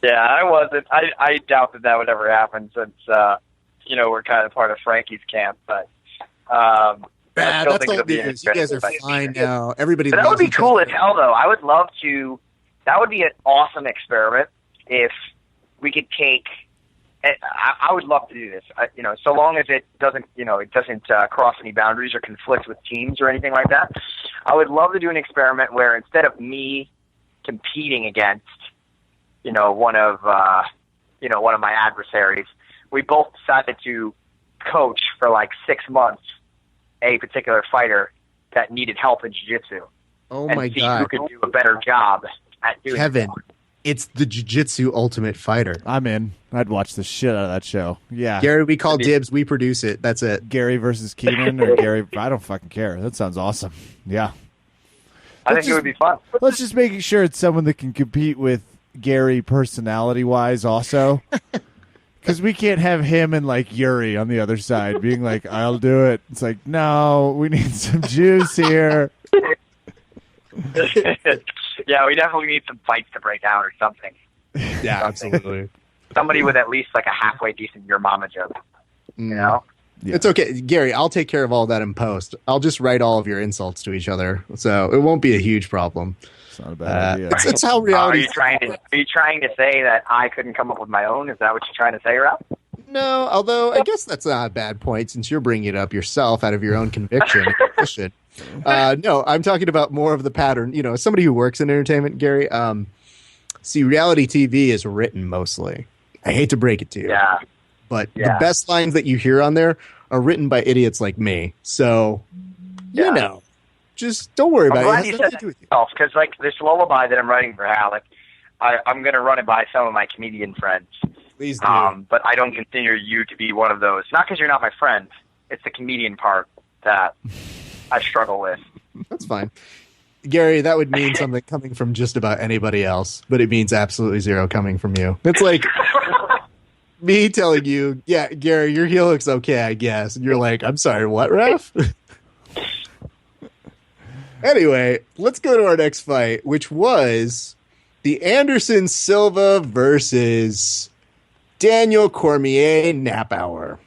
Yeah, I wasn't. I doubt that would ever happen since, we're kind of part of Frankie's camp. But that's old news. You guys are fine now. Everybody. But that would be cool as hell, though. I would love to. That would be an awesome experiment if we could take. I would love to do this. So long as it doesn't, cross any boundaries or conflict with teams or anything like that. I would love to do an experiment where instead of me competing against, one of my adversaries, we both decided to coach for like 6 months a particular fighter that needed help in jiu-jitsu. Oh my God! Who could do a better job at doing Kevin. It's the Jiu-Jitsu Ultimate Fighter. I'm in. I'd watch the shit out of that show. Yeah. Gary, we call dibs. We produce it. That's it. Gary versus Keenan or Gary. I don't fucking care. That sounds awesome. Yeah. I think it would be fun. Let's just make sure it's someone that can compete with Gary personality-wise also. Because we can't have him and, like, Yuri on the other side being like, I'll do it. It's like, no, we need some juice here. Yeah, we definitely need some fights to break out or something. Yeah, absolutely. Somebody with at least like a halfway decent Your Mama joke. Yeah. It's okay. Gary, I'll take care of all that in post. I'll just write all of your insults to each other. So it won't be a huge problem. It's not a bad idea. It's how reality Are you trying to say that I couldn't come up with my own? Is that what you're trying to say, Ralph? No, although I guess that's not a bad point since you're bringing it up yourself out of your own conviction. No, I'm talking about more of the pattern. As somebody who works in entertainment, Gary, see, reality TV is written mostly. I hate to break it to you. Yeah. But the best lines that you hear on there are written by idiots like me. So, just don't worry about it. I'm glad you said that because, like, this lullaby that I'm writing for Ralek, I'm going to run it by some of my comedian friends. Please do. But I don't consider you to be one of those. Not because you're not my friend. It's the comedian part that I struggle with. That's fine. Gary, that would mean something coming from just about anybody else, but it means absolutely zero coming from you. It's like me telling you, yeah, Gary, your heel looks okay, I guess. And you're like, I'm sorry, what, Ref? Anyway, let's go to our next fight, which was the Anderson Silva versus Daniel Cormier nap hour.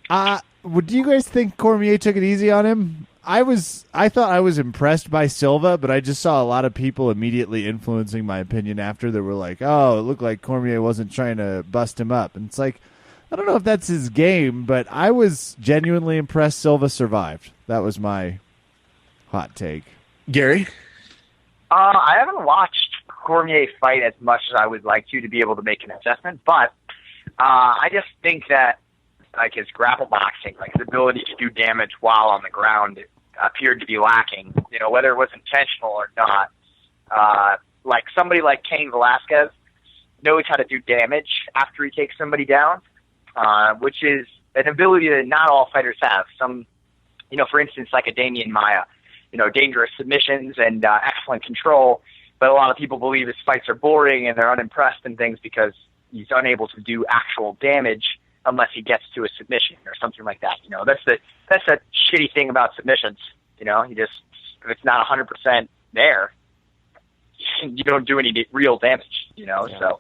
Do you guys think Cormier took it easy on him? I thought I was impressed by Silva, but I just saw a lot of people immediately influencing my opinion after. They were like, oh, it looked like Cormier wasn't trying to bust him up. And it's like, I don't know if that's his game, but I was genuinely impressed Silva survived. That was my hot take. Garry? I haven't watched Cormier fight as much as I would like to be able to make an assessment, but I just think that like his grapple boxing, like his ability to do damage while on the ground appeared to be lacking, whether it was intentional or not. Like somebody like Cain Velasquez knows how to do damage after he takes somebody down, which is an ability that not all fighters have. Some, for instance, like a Damian Maia, dangerous submissions and excellent control, but a lot of people believe his fights are boring and they're unimpressed and things because he's unable to do actual damage unless he gets to a submission or something like that. That's the shitty thing about submissions. If it's not 100% there, you don't do any real damage. Yeah. So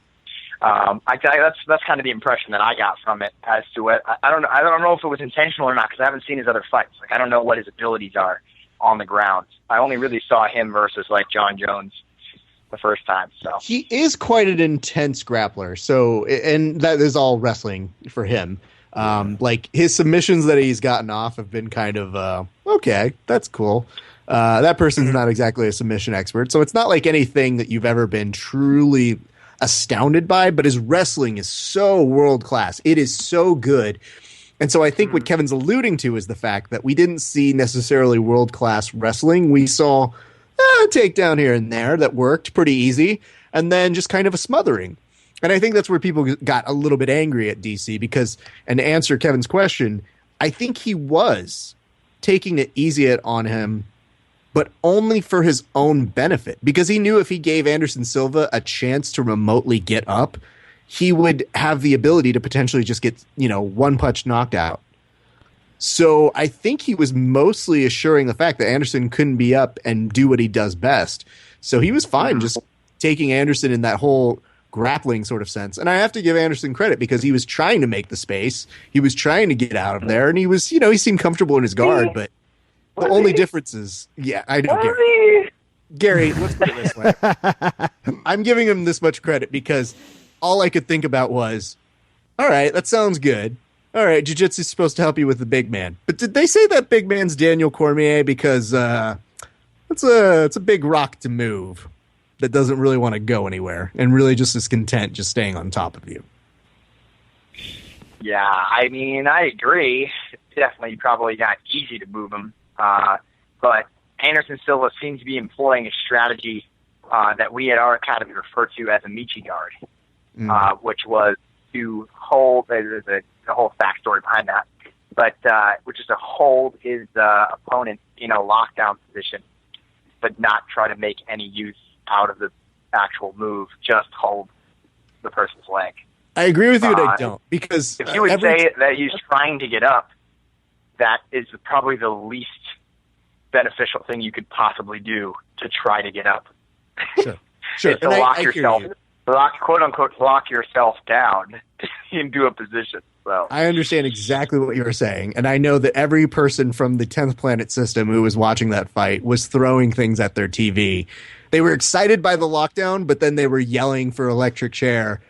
that's kind of the impression that I got from it. As to what I don't know if it was intentional or not because I haven't seen his other fights. Like I don't know what his abilities are on the ground. I only really saw him versus like John Jones the first time. So he is quite an intense grappler. So, and that is all wrestling for him. Like his submissions that he's gotten off have been kind of okay, that's cool. That person's not exactly a submission expert, so it's not like anything that you've ever been truly astounded by. But his wrestling is so world class. It is so good. And so I think what Kevin's alluding to is the fact that we didn't see necessarily world class wrestling. We saw a takedown here and there that worked pretty easy, and then just kind of a smothering. And I think that's where people got a little bit angry at DC because, and to answer Kevin's question, I think he was taking it easy on him, but only for his own benefit, because he knew if he gave Anderson Silva a chance to remotely get up, he would have the ability to potentially just get, one punch knocked out. So I think he was mostly assuring the fact that Anderson couldn't be up and do what he does best. So he was fine just taking Anderson in that whole grappling sort of sense. And I have to give Anderson credit because he was trying to make the space. He was trying to get out of there, and he was, he seemed comfortable in his guard, but the only difference is, I know, Garry, let's put it this way. I'm giving him this much credit because all I could think about was, all right, that sounds good. All right, jiu-jitsu is supposed to help you with the big man. But did they say that big man's Daniel Cormier? Because it's a big rock to move that doesn't really want to go anywhere and really just is content just staying on top of you. Yeah, I mean, I agree. It's definitely probably not easy to move him. But Anderson Silva seems to be employing a strategy that we at our academy refer to as a Michi guard, which was to hold, there's a whole backstory behind that, but which is to hold his opponent in a lockdown position, but not try to make any use out of the actual move, just hold the person's leg. I agree with you, but I don't, because if you would say that he's trying to get up, that is probably the least beneficial thing you could possibly do to try to get up. Sure. Is to lock yourself, quote unquote, lock yourself down into a position. So I understand exactly what you were saying, and I know that every person from the 10th Planet system who was watching that fight was throwing things at their TV. They were excited by the lockdown, but then they were yelling for electric chair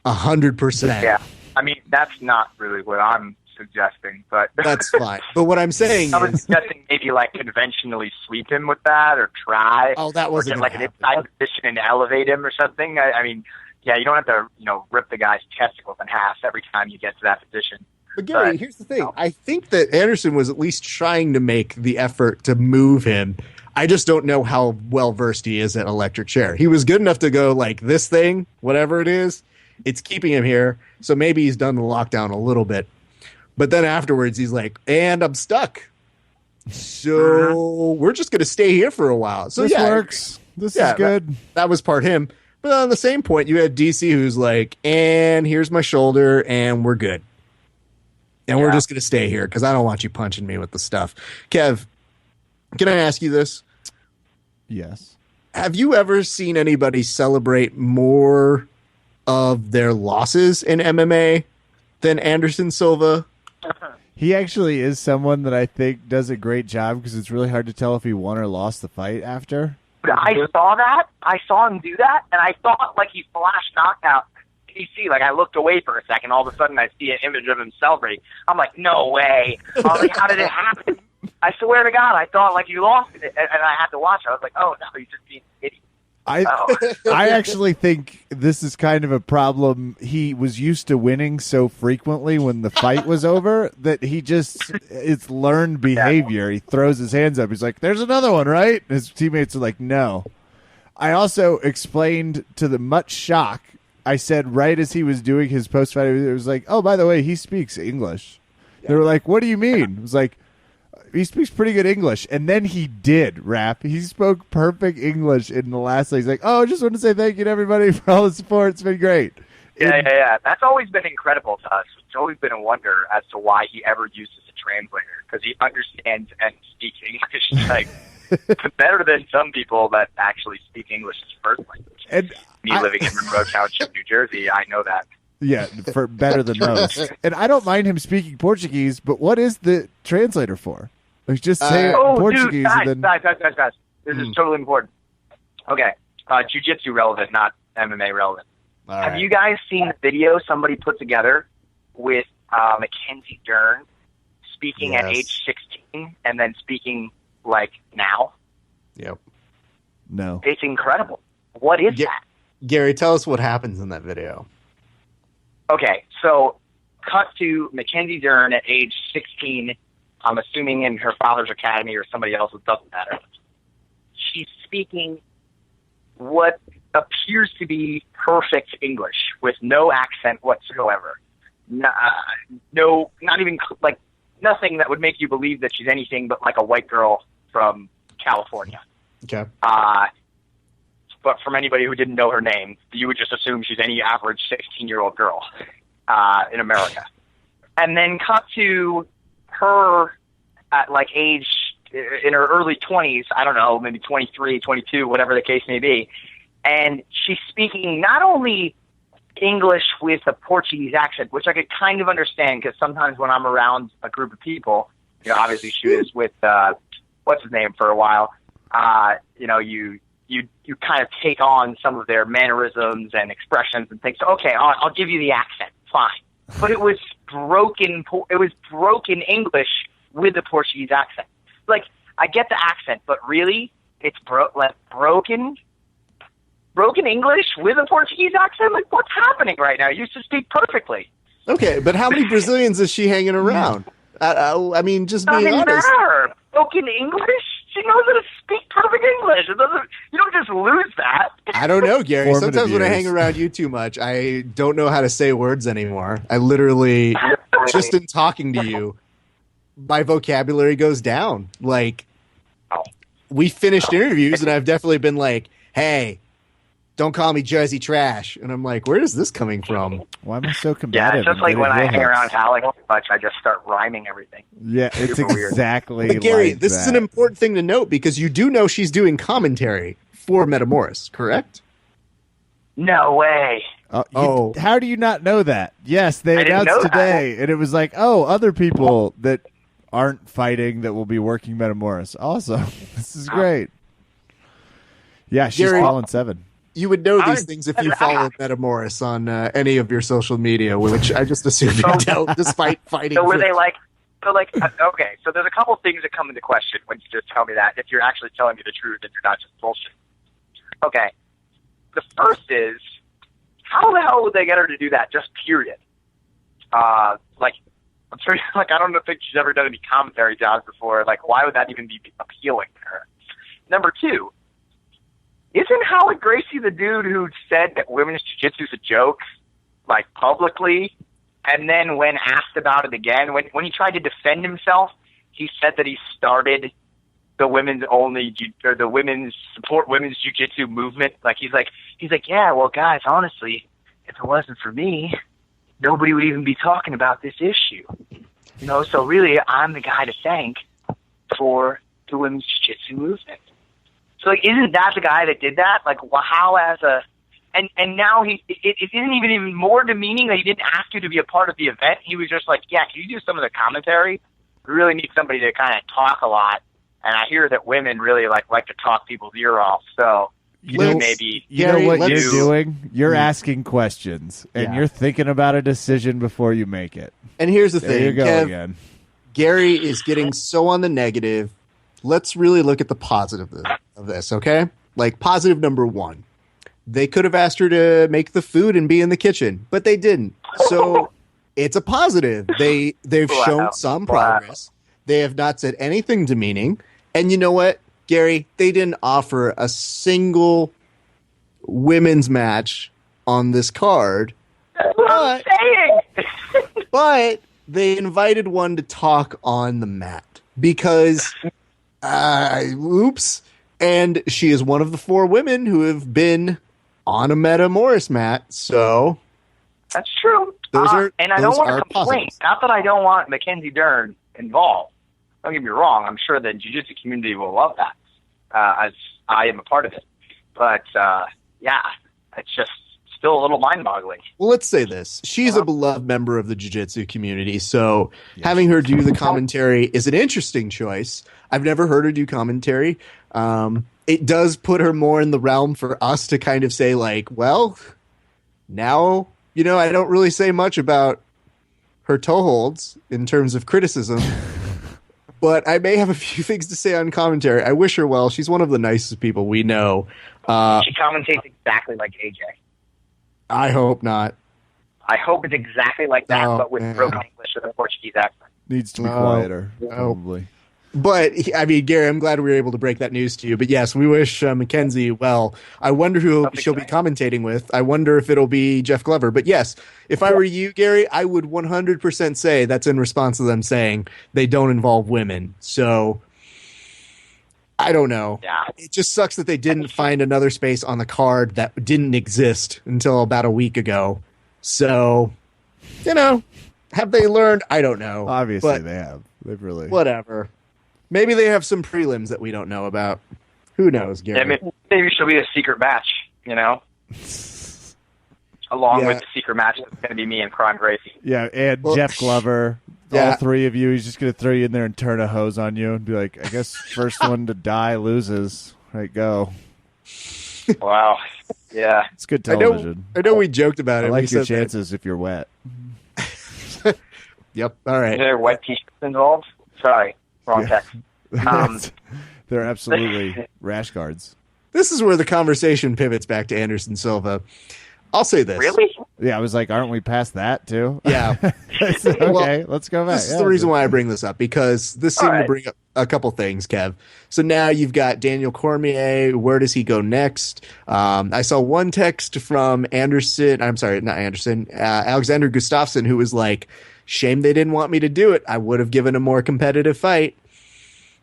100%. Yeah, I mean, that's not really what I'm suggesting, but that's fine. But what I'm saying I was suggesting maybe like conventionally sweep him with that, or try. Oh, that wasn't like an inside position and elevate him or something. I mean, yeah, you don't have to, rip the guy's testicles in half every time you get to that position. But Garry, here's the thing. I think that Anderson was at least trying to make the effort to move him. I just don't know how well versed he is at electric chair. He was good enough to go like this thing, whatever it is, it's keeping him here. So maybe he's done the lockdown a little bit. But then afterwards, he's like, and I'm stuck. So we're just going to stay here for a while. So this works. This is good. That was part him. But on the same point, you had DC who's like, and here's my shoulder, and we're good. And we're just going to stay here because I don't want you punching me with the stuff. Kev, Can I ask you this? Yes. Have you ever seen anybody celebrate more of their losses in MMA than Anderson Silva? He actually is someone that I think does a great job because it's really hard to tell if he won or lost the fight after. I saw that. I saw him do that, and I thought like he flashed knockout. You see, like I looked away for a second. All of a sudden, I see an image of him celebrating. I'm like, no way. I was like, how did it happen? I swear to God, I thought like you lost it, and I had to watch it. I was like, oh no, he's just being an idiot. I actually think this is kind of a problem. He was used to winning so frequently when the fight was over that it's learned behavior. He throws his hands up. He's like, there's another one, right? His teammates are like, no. I also explained to the much shock, I said right as he was doing his post-fight, it was like, oh, by the way, he speaks English. Yeah. They were like, what do you mean? It was like, he speaks pretty good English. And then he did rap. He spoke perfect English in the last thing. He's like, oh, I just want to say thank you to everybody for all the support. It's been great. Yeah. That's always been incredible to us. It's always been a wonder as to why he ever uses a translator, because he understands and speaks English like better than some people that actually speak English as first language. And me living in Monroe Township, New Jersey, I know that. Yeah, for better than most. And I don't mind him speaking Portuguese, but what is the translator for? Like, just say it in Portuguese. Dude, guys. This is totally important. Okay, jiu-jitsu relevant, not MMA relevant. Have you guys seen the video somebody put together with Mackenzie Dern speaking at age 16 and then speaking like now? Yep. No. It's incredible. What is that? Gary, tell us what happens in that video. Okay, so cut to Mackenzie Dern at age 16, I'm assuming in her father's academy or somebody else's, doesn't matter. She's speaking what appears to be perfect English with no accent whatsoever. No, not even like nothing that would make you believe that she's anything but like a white girl from California. Okay. But from anybody who didn't know her name, you would just assume she's any average 16-year-old girl in America. And then cut to her at like age, in her early 20s, I don't know, maybe 23, 22, whatever the case may be. And she's speaking not only English with a Portuguese accent, which I could kind of understand because sometimes when I'm around a group of people, obviously she was with, what's his name for a while, you kind of take on some of their mannerisms and expressions and things. So, okay, I'll give you the accent, fine. But it was broken English with a Portuguese accent. Like, I get the accent, but really, it's broken English with a Portuguese accent? Like, what's happening right now? You used to speak perfectly. Okay, but how many Brazilians is she hanging around? I mean, just being honest. Doesn't matter. Broken English? She knows how to speak perfect English. You don't just lose that. I don't know, Gary. Sometimes when I hang around you too much, I don't know how to say words anymore. I literally, just in talking to you, my vocabulary goes down. Like, we finished interviews, and I've definitely been like, hey, don't call me Jersey trash. And I'm like, where is this coming from? Why am I so combative? Yeah, it's just like when I hang around Ralek so much, I just start rhyming everything. Yeah, it's exactly But Gary, like this is an important thing to note because you do know she's doing commentary for Metamoris, correct? No way. How do you not know that? Yes, they announced today, and it was like, other people that aren't fighting that will be working Metamoris. Awesome. This is great. Yeah, she's calling 7. You would know these things if you followed Metamoris on any of your social media, which I just assume you don't, despite fighting. So okay, so there's a couple things that come into question when you just tell me that, if you're actually telling me the truth and you're not just bullshit. Okay, the first is, how the hell would they get her to do that, just period? I'm sure, I don't think she's ever done any commentary jobs before. Like, why would that even be appealing to her? Number 2, isn't Howard Gracie the dude who said that women's jiu-jitsu is a joke, like, publicly? And then when asked about it again, when he tried to defend himself, he said that he started the women's support women's jiu-jitsu movement. Like, he's like, yeah, well, guys, honestly, if it wasn't for me, nobody would even be talking about this issue. So really, I'm the guy to thank for the women's jiu-jitsu movement. So, like, isn't that the guy that did that? Like, how as a... And now it isn't even more demeaning that he didn't ask you to be a part of the event. He was just like, yeah, can you do some of the commentary? We really need somebody to kind of talk a lot. And I hear that women really like to talk people's ear off. So maybe... You know what you're doing? You're asking questions. And you're thinking about a decision before you make it. And here's the thing. There you go again. Gary is getting so on the negative. Let's really look at the positive of this, okay? Like, positive number one. They could have asked her to make the food and be in the kitchen, but they didn't. So it's a positive. They've shown some progress. They have not said anything demeaning. And you know what, Gary? They didn't offer a single women's match on this card. That's what I'm saying. But they invited one to talk on the mat because, oops. And she is one of the 4 women who have been on a Metamoris mat, so that's true. And I don't want to complain. Not that I don't want Mackenzie Dern involved. Don't get me wrong. I'm sure the jiu-jitsu community will love that, as I am a part of it. But it's just still a little mind-boggling. Well, let's say this: she's a beloved member of the jiu-jitsu community, so having her do the commentary is an interesting choice. I've never heard her do commentary. It does put her more in the realm for us to kind of say, like, well, now, I don't really say much about her toe holds in terms of criticism, but I may have a few things to say on commentary. I wish her well. She's one of the nicest people we know. She commentates exactly like AJ. I hope not. I hope it's exactly like that, but with broken English and a Portuguese accent. Needs to be quieter, probably. But, I mean, Gary, I'm glad we were able to break that news to you. But, yes, we wish Mackenzie well. I wonder who she'll be commentating with. I wonder if it'll be Jeff Glover. But, yes, if I were you, Gary, I would 100% say that's in response to them saying they don't involve women. So, I don't know. Yeah. It just sucks that they didn't find another space on the card that didn't exist until about a week ago. So, have they learned? I don't know. Obviously, they have. They've really... Whatever. Maybe they have some prelims that we don't know about. Who knows, Gary? Yeah, maybe she'll be a secret match, Along with the secret match, it's going to be me and Crime Gracie. Yeah, and Jeff Glover, all 3 of you. He's just going to throw you in there and turn a hose on you and be like, I guess first one to die loses. Right, go. Wow. Yeah. It's good television. I know we joked about it. I like your chances if you're wet. Yep, all right. Is there wet t-shirts involved? Sorry. Wrong text. They're absolutely rash guards. This is where the conversation pivots back to Anderson Silva. I'll say this. Really? Yeah, I was like, aren't we past that, too? Yeah. Okay, let's go back. This is the reason why I bring this up, because this seemed to bring up a couple things, Kev. So now you've got Daniel Cormier. Where does he go next? I saw one text from Alexander Gustafsson, who was like, shame they didn't want me to do it. I would have given a more competitive fight.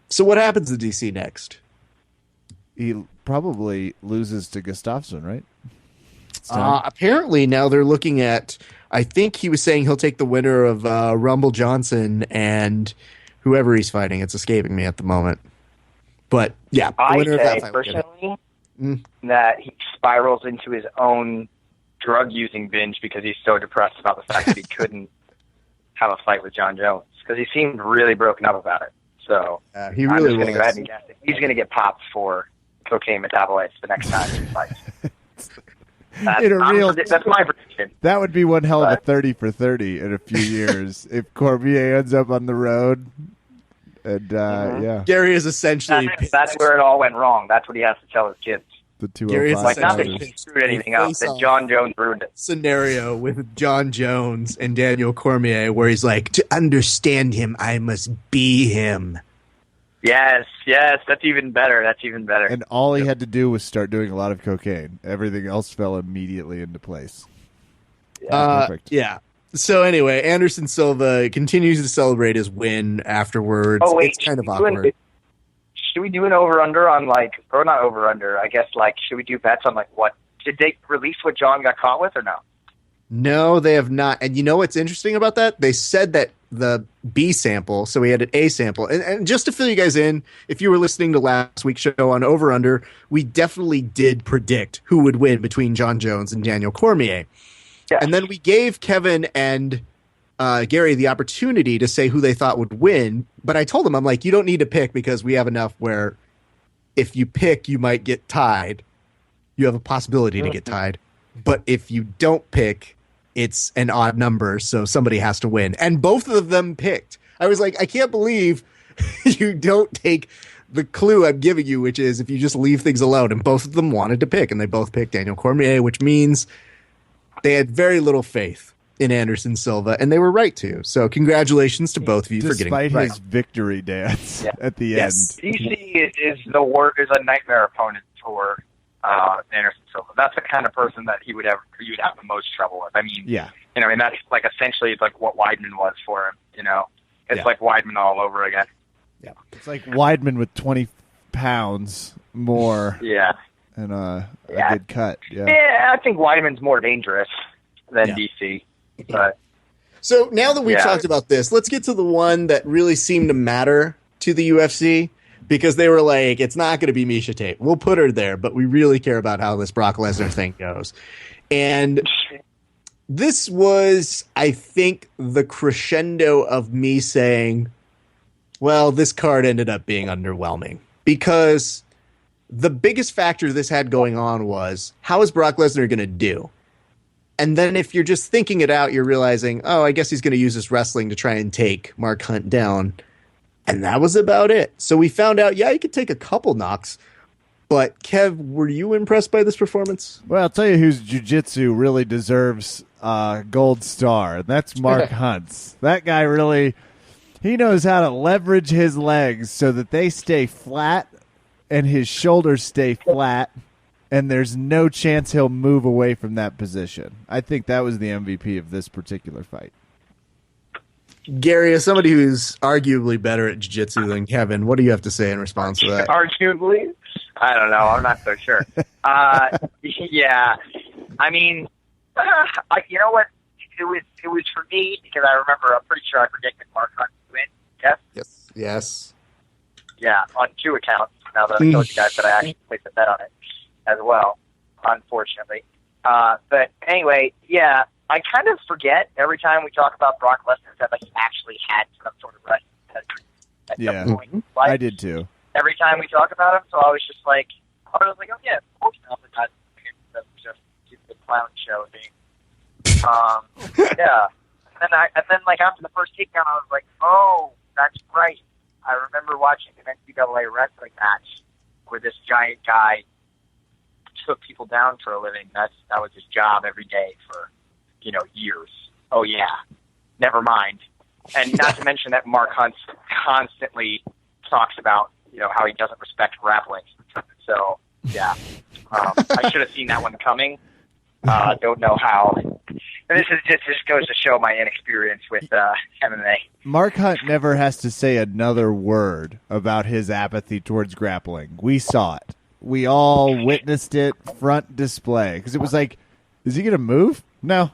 So what happens to DC next? He probably loses to Gustafsson, right? Apparently now they're looking at, I think he was saying he'll take the winner of Rumble Johnson and whoever he's fighting. It's escaping me at the moment. But yeah, the winner of that fight personally that he spirals into his own drug using binge because he's so depressed about the fact that he couldn't have a fight with John Jones, because he seemed really broken up about it. So he really I'm just going to go ahead and guess it. He's going to get popped for cocaine metabolites the next time he fights. That's my prediction. That would be one hell of a 30 for 30 in a few years if Cormier ends up on the road. And yeah, Gary is essentially that's where it all went wrong. That's what he has to tell his kids. The 205. Like, not that he screwed anything up, that John Jones ruined it. Scenario with John Jones and Daniel Cormier where he's like, to understand him, I must be him. Yes, that's even better. And all he had to do was start doing a lot of cocaine. Everything else fell immediately into place. Perfect. Yeah. So anyway, Anderson Silva continues to celebrate his win afterwards. Oh, wait, it's kind of awkward. Should we do an over-under on, like, or not over-under, I guess, like, should we do bets on, like, what, did they release what John got caught with or no? No, they have not. And you know what's interesting about that? They said that the B sample, so we had an A sample. And just to fill you guys in, if you were listening to last week's show on Over Under, we definitely did predict who would win between Jon Jones and Daniel Cormier. Yeah. And then we gave Kevin and Garry the opportunity to say who they thought would win. But I told them, I'm like, you don't need to pick because we have enough where if you pick, you might get tied. You have a possibility to get tied. But if you don't pick, it's an odd number, so somebody has to win. And both of them picked. I was like, I can't believe you don't take the clue I'm giving you, which is if you just leave things alone. And both of them wanted to pick, and they both picked Daniel Cormier, which means they had very little faith in Anderson Silva, and they were right to. So congratulations to both of you for getting it right. Despite his victory dance at the end. DC is a nightmare opponent for Anderson Silva. That's the kind of person that you'd have the most trouble with. I mean, that's like essentially it's like what Weidman was for him. It's like Weidman all over again. Yeah, it's like Weidman with 20 pounds more. Yeah, and a good cut. Yeah, I think Weidman's more dangerous than DC. But so now that we've talked about this, let's get to the one that really seemed to matter to the UFC. Because they were like, it's not going to be Miesha Tate. We'll put her there, but we really care about how this Brock Lesnar thing goes. And this was, I think, the crescendo of me saying, well, this card ended up being underwhelming. Because the biggest factor this had going on was, how is Brock Lesnar going to do? And then if you're just thinking it out, you're realizing, oh, I guess he's going to use his wrestling to try and take Mark Hunt down. And that was about it. So we found out, he could take a couple knocks. But, Kev, were you impressed by this performance? Well, I'll tell you whose jiu-jitsu really deserves a gold star. That's Mark Hunt's. That guy really, he knows how to leverage his legs so that they stay flat and his shoulders stay flat. And there's no chance he'll move away from that position. I think that was the MVP of this particular fight. Garry, as somebody who's arguably better at jiu-jitsu than Kevin, what do you have to say in response to that? Arguably? I don't know. I'm not so sure. Yeah. I mean, you know what? It was for me because I remember, I'm pretty sure I predicted Mark Hunt to win. Yes? Yes. Yeah, on 2 accounts. Now that I told you guys that I actually placed a bet on it as well, unfortunately. But anyway, yeah. I kind of forget every time we talk about Brock Lesnar that he actually had some sort of wrestling at some point. I did too. Every time we talk about him, so I was just like, oh yeah, of course not. That's just the clown show thing. Yeah. And then like after the first takedown, I was like, oh, that's right. I remember watching an NCAA wrestling match where this giant guy took people down for a living. That was his job every day for years. Oh yeah, never mind. And not to mention that Mark Hunt constantly talks about how he doesn't respect grappling. So yeah, I should have seen that one coming. Don't know how. And this just goes to show my inexperience with MMA. Mark Hunt never has to say another word about his apathy towards grappling. We saw it. We all witnessed it front display because it was like, is he going to move? No,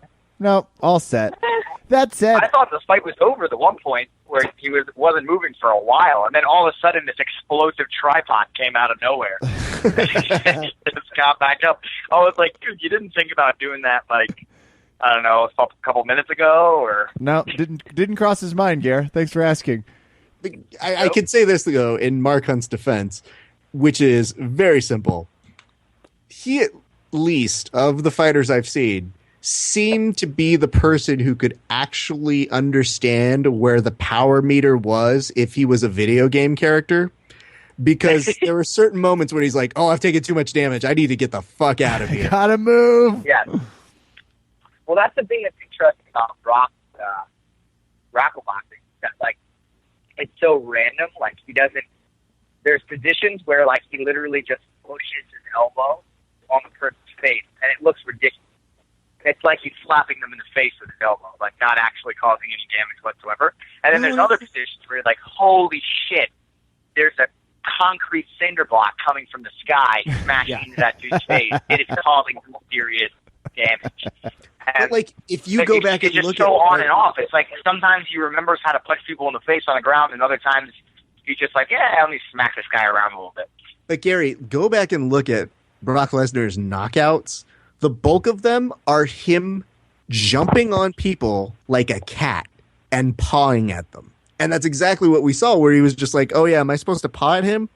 all set. That's it. I thought the fight was over at one point where he wasn't moving for a while, and then all of a sudden this explosive tripod came out of nowhere. Just got back up. I was like, dude, you didn't think about doing that like, I don't know, a couple minutes ago? Or no, didn't cross his mind, Garry. Thanks for asking. I can say this, though, in Mark Hunt's defense, which is very simple. He, at least, of the fighters I've seen, seemed to be the person who could actually understand where the power meter was if he was a video game character. Because there were certain moments when he's like, oh, I've taken too much damage. I need to get the fuck out of here. Gotta move. Yeah. Well, that's the thing that's interesting about Brock's grapple boxing. That, like, it's so random. Like, he doesn't... There's positions where, like, he literally just pushes his elbow on the person's face, and it looks ridiculous. It's like he's slapping them in the face with his elbow, like not actually causing any damage whatsoever. And then there's other positions where you're like, holy shit, there's a concrete cinder block coming from the sky smashing into that dude's face. It is causing serious damage. But like, if you go back and look at it's just so on and off. It's like sometimes he remembers how to punch people in the face on the ground, and other times he's just like, yeah, let me smack this guy around a little bit. But Gary, go back and look at Brock Lesnar's knockouts. The bulk of them are him jumping on people like a cat and pawing at them. And that's exactly what we saw, where he was just like, oh yeah, am I supposed to paw at him?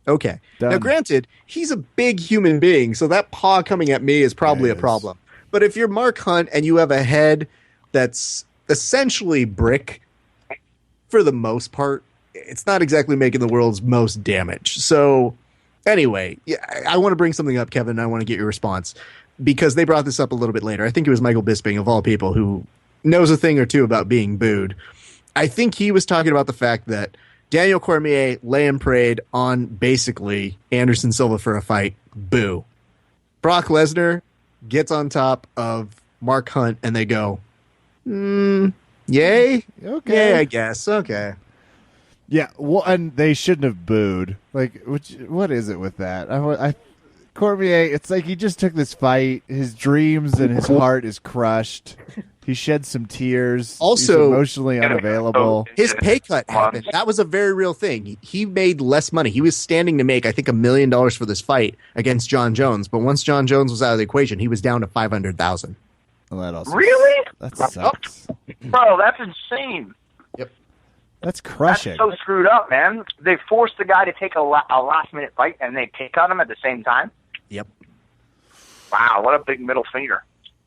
Okay. Done. Now, granted, he's a big human being, so that paw coming at me is probably a problem. But if you're Mark Hunt and you have a head that's essentially brick, for the most part, it's not exactly making the world's most damage. So, anyway, I want to bring something up, Kevin, and I want to get your response, because they brought this up a little bit later. I think it was Michael Bisping, of all people, who knows a thing or two about being booed. I think he was talking about the fact that Daniel Cormier lay and prayed on basically Anderson Silva for a fight. Boo. Brock Lesnar gets on top of Mark Hunt and they go, yay? Okay. Yeah, I guess. Okay. Yeah, well, and they shouldn't have booed. Like, what is it with that? Cormier, it's like he just took this fight. His dreams and his heart is crushed. He shed some tears. Also, he's emotionally unavailable. His pay cut happened. That was a very real thing. He made less money. He was standing to make, I think, $1 million for this fight against John Jones. But once John Jones was out of the equation, he was down to $500,000. Well, that also really? That sucks. Bro, that's insane. Yep. That's crushing. That's so screwed up, man. They forced the guy to take a last-minute fight, and they pick on him at the same time? Yep. Wow, what a big middle finger.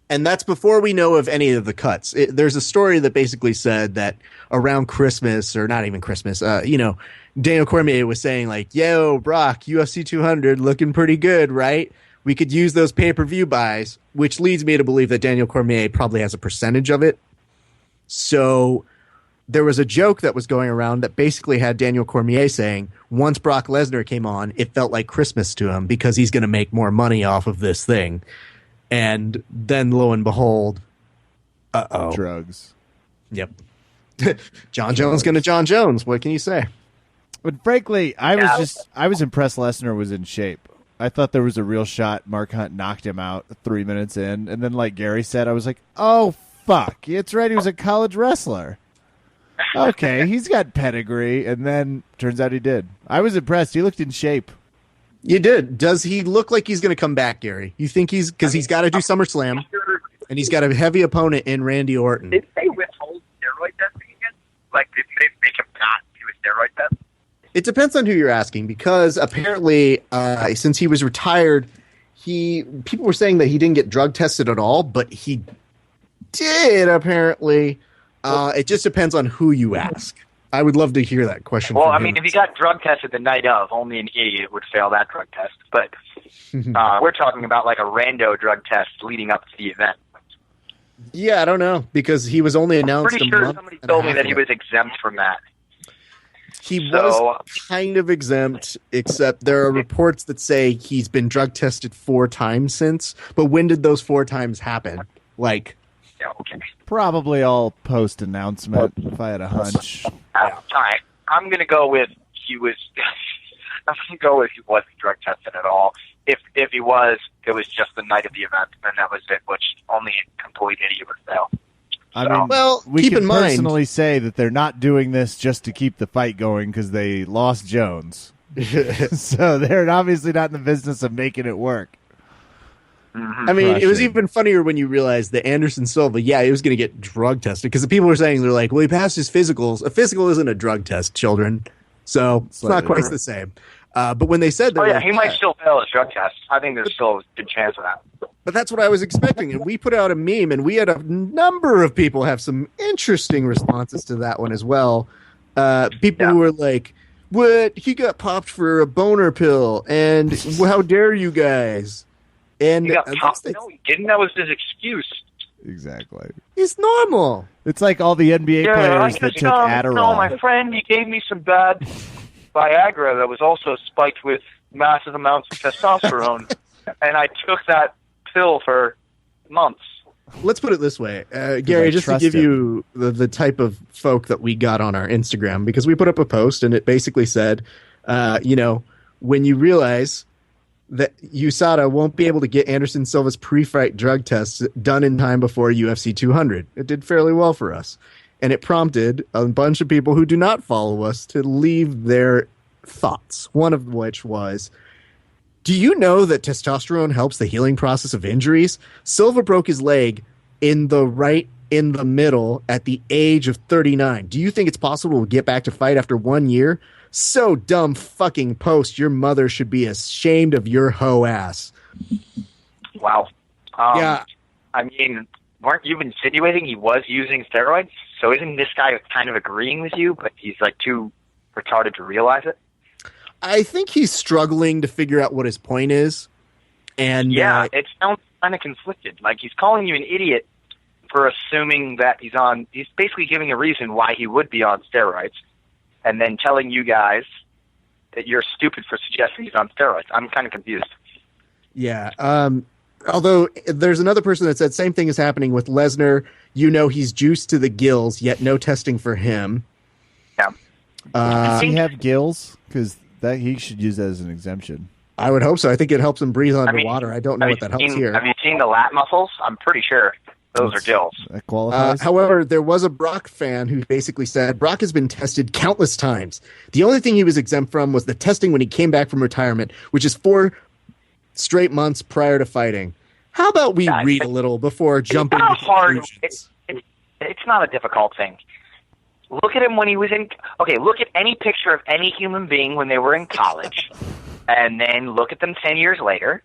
And that's before we know of any of the cuts. There's a story that basically said that around Christmas, or not even Christmas, Daniel Cormier was saying like, yo, Brock, UFC 200 looking pretty good, right? We could use those pay-per-view buys, which leads me to believe that Daniel Cormier probably has a percentage of it. So there was a joke that was going around that basically had Daniel Cormier saying, once Brock Lesnar came on, it felt like Christmas to him because he's going to make more money off of this thing. And then, lo and behold, drugs. Yep. John Jones going to John Jones. What can you say? But frankly, I was impressed Lesnar was in shape. I thought there was a real shot Mark Hunt knocked him out 3 minutes in. And then, like Gary said, I was like, oh, fuck. It's right. He was a college wrestler. Okay, he's got pedigree. And then turns out he did. I was impressed. He looked in shape. You did. Does he look like he's going to come back, Gary? You think because he's got to do SummerSlam, and he's got a heavy opponent in Randy Orton. Did they withhold steroid testing again? Like, did they make him not do a steroid test? It depends on who you're asking, because apparently, since he was retired, people were saying that he didn't get drug tested at all, but he did, apparently. It just depends on who you ask. I would love to hear that question. Well, I mean, if he got drug tested the night of, only an idiot would fail that drug test. But we're talking about like a rando drug test leading up to the event. Yeah, I don't know, because he was only announced. I'm pretty sure somebody told me that he was exempt from that. He was kind of exempt, except there are reports that say he's been drug tested 4 times since. But when did those 4 times happen? Like, okay. Probably all post-announcement, if I had a hunch. All right. I'm going to go with he was. I'm going to go with he wasn't drug tested at all. If he was, it was just the night of the event, and that was it, which only a complete idiot would fail. I mean, well, we keep can in mind, personally say that they're not doing this just to keep the fight going because they lost Jones. So they're obviously not in the business of making it work. Mm-hmm. I mean, it was even funnier when you realized that Anderson Silva, he was going to get drug tested, because the people were saying, they're like, well, he passed his physicals. A physical isn't a drug test, children. So it's not quite the same. But when they said that, he might still fail his drug test. I think there's still a good chance of that. But that's what I was expecting. And we put out a meme, and we had a number of people have some interesting responses to that one as well. People who were like, what? He got popped for a boner pill, and how dare you guys? And he got popped? No, he didn't. That was his excuse. Exactly. It's normal. It's like all the NBA players that took Adderall. No, my friend, he gave me some bad Viagra that was also spiked with massive amounts of testosterone, and I took that pill for months. Let's put it this way, Gary, just to give you the type of folk that we got on our Instagram, because we put up a post and it basically said, when you realize that USADA won't be able to get Anderson Silva's pre-fight drug tests done in time before UFC 200. It did fairly well for us. And it prompted a bunch of people who do not follow us to leave their thoughts. One of which was, do you know that testosterone helps the healing process of injuries? Silva broke his leg in the middle at the age of 39. Do you think it's possible to get back to fight after 1 year? So dumb fucking post. Your mother should be ashamed of your hoe ass. Wow. Yeah. I mean, weren't you insinuating he was using steroids? So isn't this guy kind of agreeing with you, but he's like too retarded to realize it? I think he's struggling to figure out what his point is. And yeah, it sounds kind of conflicted. Like he's calling you an idiot for assuming that he's basically giving a reason why he would be on steroids, and then telling you guys that you're stupid for suggesting he's on steroids. I'm kind of confused. Yeah. Although there's another person that said same thing is happening with Lesnar. You know, he's juiced to the gills, yet no testing for him. Yeah. Does he have gills? Because that he should use that as an exemption. I would hope so. I think it helps him breathe underwater. I don't know what that helps here. Have you seen the lat muscles? I'm pretty sure those are gills. That qualifies. However, there was a Brock fan who basically said Brock has been tested countless times. The only thing he was exempt from was the testing when he came back from retirement, which is 4 straight months prior to fighting. How about we read a little before jumping to conclusions? It's not a difficult thing. Look at him when he was in... Okay, look at any picture of any human being when they were in college, and then look at them 10 years later,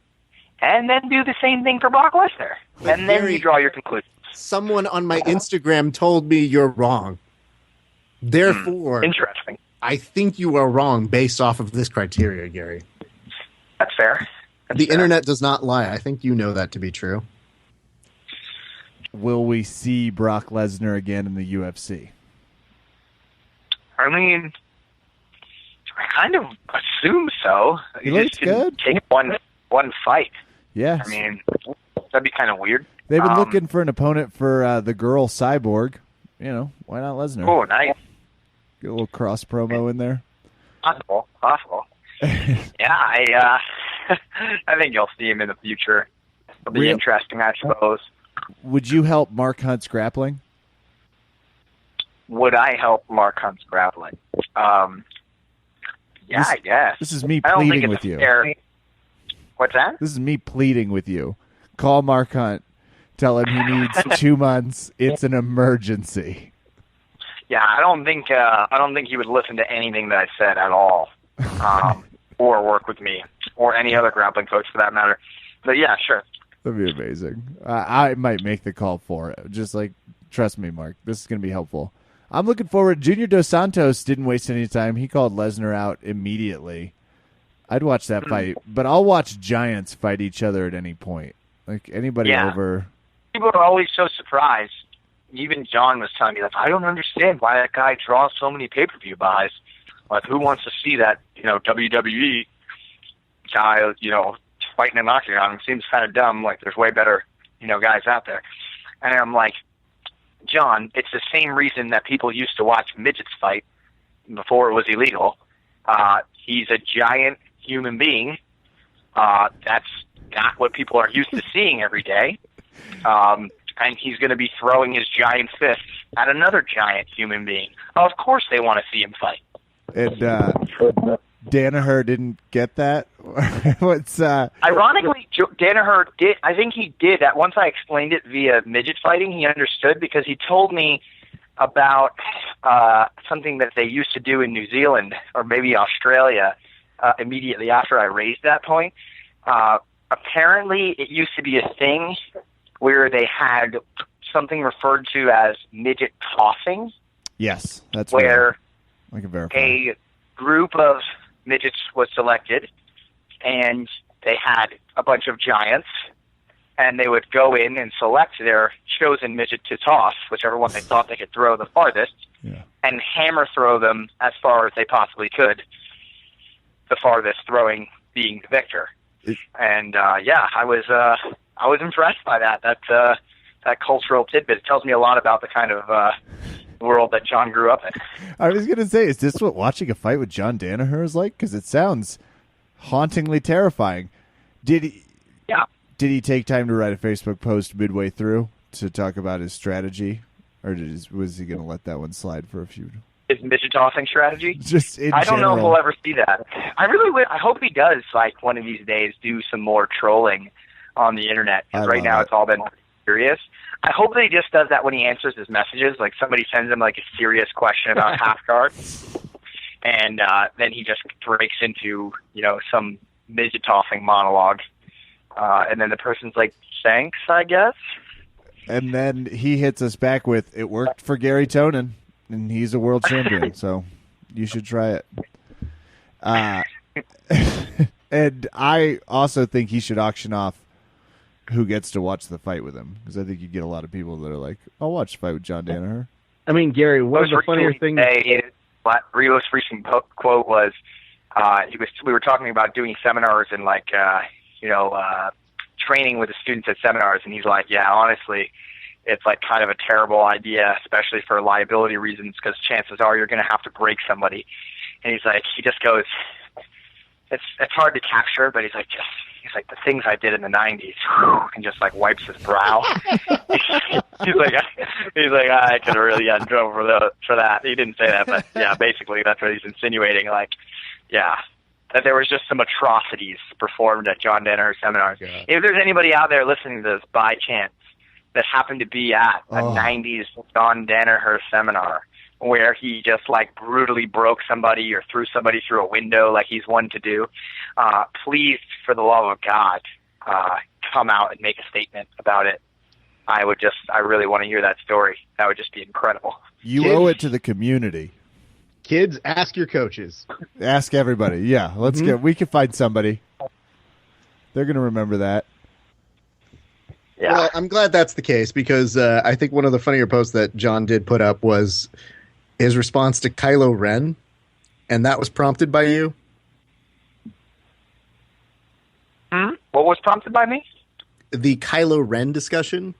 and then do the same thing for Brock Lesnar. But and then you draw your conclusions. Someone on my Instagram told me you're wrong. Therefore, interesting. I think you are wrong based off of this criteria, Gary. That's fair. The internet does not lie. I think you know that to be true. Will we see Brock Lesnar again in the UFC? I mean, I kind of assume so. He looks good. Take one fight. Yeah. I mean, that'd be kind of weird. They've been looking for an opponent for the girl Cyborg. You know, why not Lesnar? Oh, nice. Get a little cross promo in there. Possible. Yeah, I think you'll see him in the future. It'll be interesting, I suppose. Would you help Mark Hunt's grappling? Would I help Mark Hunt's grappling? Yeah, I guess. This is me pleading with you. What's that? This is me pleading with you. Call Mark Hunt. Tell him he needs 2 months. It's an emergency. Yeah, I don't think he would listen to anything that I said at all, or work with me, or any other grappling coach for that matter. But yeah, sure. That'd be amazing. I might make the call for it. Just like, trust me, Mark. This is going to be helpful. I'm looking forward. Junior Dos Santos didn't waste any time. He called Lesnar out immediately. I'd watch that fight, but I'll watch giants fight each other at any point. Like anybody over. People are always so surprised. Even John was telling me that I don't understand why that guy draws so many pay-per-view buys. Like, who wants to see that, WWE guy, fighting an octagon? It seems kind of dumb. Like, there's way better, guys out there. And I'm like, John, it's the same reason that people used to watch midgets fight before it was illegal. He's a giant human being. That's not what people are used to seeing every day. And he's going to be throwing his giant fists at another giant human being. Of course they want to see him fight. And Danaher didn't get that? What's Ironically, Danaher did. I think he did. Once I explained it via midget fighting, he understood because he told me about something that they used to do in New Zealand or maybe Australia immediately after I raised that point. Apparently, it used to be a thing where they had something referred to as midget tossing. Yes, that's where I can verify. A group of midgets was selected, and they had a bunch of giants, and they would go in and select their chosen midget to toss, whichever one they thought they could throw the farthest, and hammer throw them as far as they possibly could, the farthest throwing being the victor. And I was impressed by that. That cultural tidbit. It tells me a lot about the kind of world that John grew up in. I was going to say, is this what watching a fight with John Danaher is like? Because it sounds hauntingly terrifying. Did he? Yeah. Did he take time to write a Facebook post midway through to talk about his strategy, or was he going to let that one slide for a few? His midget tossing strategy? Just in I don't general. know if we'll ever see that. I hope he does, like, one of these days do some more trolling on the internet, because right now it's all been serious. I hope that he just does that when he answers his messages. Like, somebody sends him, like, a serious question about half guard, and then he just breaks into, some midget tossing monologue. And then the person's like, thanks, I guess. And then he hits us back with, it worked for Garry Tonon, and he's a world champion, so you should try it. And I also think he should auction off who gets to watch the fight with him, because I think you get a lot of people that are like, I'll watch the fight with John Danaher. I mean, Gary, one of the funnier things... Rivo's recent quote was, we were talking about doing seminars and, like, training with the students at seminars, and he's like, yeah, honestly, it's like kind of a terrible idea, especially for liability reasons, because chances are you're going to have to break somebody. And he just goes, it's hard to capture, but he's like, the things I did in the 90s, and just like wipes his brow. he's like, I could have really gotten in trouble for that. He didn't say that, but yeah, basically that's what he's insinuating. Like, yeah, that there was just some atrocities performed at John Danaher seminars. Yeah. If there's anybody out there listening to this by chance that happened to be at a 90s John Danaher seminar where he just like brutally broke somebody or threw somebody through a window like he's one to do, please, for the love of God, come out and make a statement about it. I really want to hear that story. That would just be incredible. You owe it to the community. Kids, ask your coaches. Ask everybody. Yeah, we can find somebody. They're going to remember that. Yeah. Well, I'm glad that's the case, because I think one of the funnier posts that John did put up was his response to Kylo Ren, and that was prompted by you. What was prompted by me? The Kylo Ren discussion.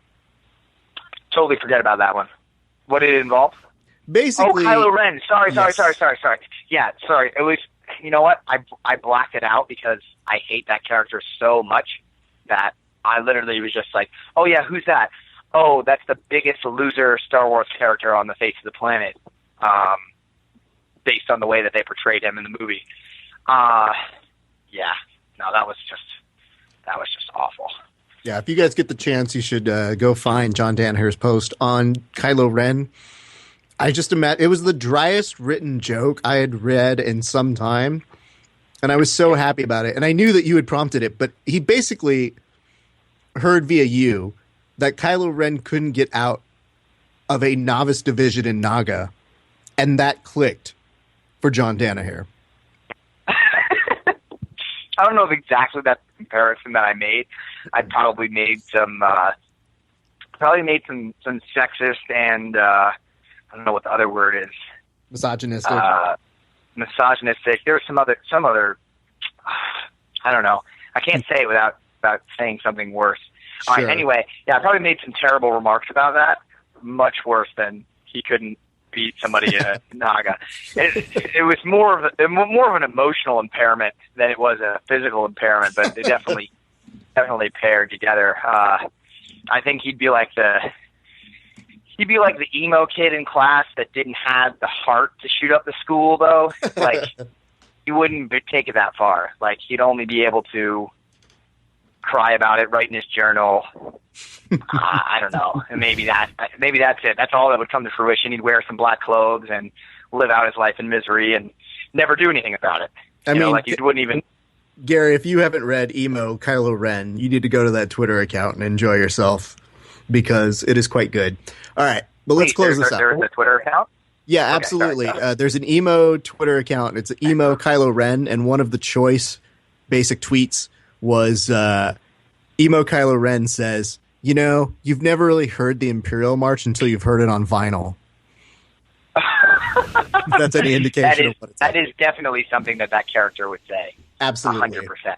Totally forget about that one. What did it involve? Basically, Kylo Ren. Sorry. Yeah, sorry. It was, you know what? I blacked it out because I hate that character so much that I literally was just like, oh yeah, who's that? Oh, that's the biggest loser Star Wars character on the face of the planet, based on the way that they portrayed him in the movie. Yeah, no, that was just awful. Yeah, if you guys get the chance, you should go find John Danaher's post on Kylo Ren. I just imagine it was the driest written joke I had read in some time, and I was so happy about it. And I knew that you had prompted it, but he basically heard via you that Kylo Ren couldn't get out of a novice division in Naga, and that clicked for John Danaher. I don't know if exactly that's the comparison that I made. I probably made some sexist and I don't know what the other word is. Misogynistic. Misogynistic. There was some other. I don't know. I can't say it without saying something worse. Sure. All right. Anyway, yeah, I probably made some terrible remarks about that. Much worse than he couldn't beat somebody at Naga. It was more of an emotional impairment than it was a physical impairment, but they definitely paired together. I think he'd be like the emo kid in class that didn't have the heart to shoot up the school, though. Like, he wouldn't take it that far. Like, he'd only be able to cry about it, write in his journal. I don't know. And maybe that's it. That's all that would come to fruition. He'd wear some black clothes and live out his life in misery and never do anything about it. I mean, like, he wouldn't even. Gary, if you haven't read Emo Kylo Ren, you need to go to that Twitter account and enjoy yourself, because it is quite good. All right, but let's close this out. There's a Twitter account? Yeah, okay, absolutely. There's an Emo Twitter account. It's Emo Kylo Ren, and one of the choice basic tweets was Emo Kylo Ren says, you've never really heard the Imperial March until you've heard it on vinyl. If that's any indication of what it's That is definitely something that character would say. Absolutely. 100%. Yeah.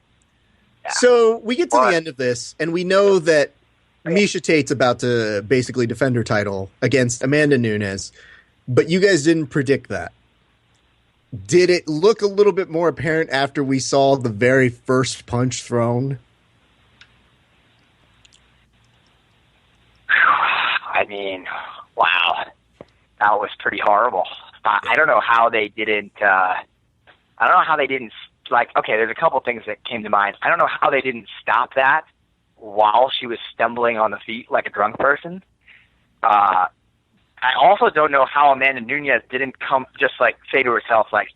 So we get to the end of this, and we know that Miesha Tate's about to basically defend her title against Amanda Nunes, but you guys didn't predict that. Did it look a little bit more apparent after we saw the very first punch thrown mean, wow, that was pretty horrible. I don't know how they didn't. I don't know how they didn't. Like, okay, there's a couple things that came to mind. I don't know how they didn't stop that while she was stumbling on the feet like a drunk person. I also don't know how Amanda Nunes didn't come just like say to herself like,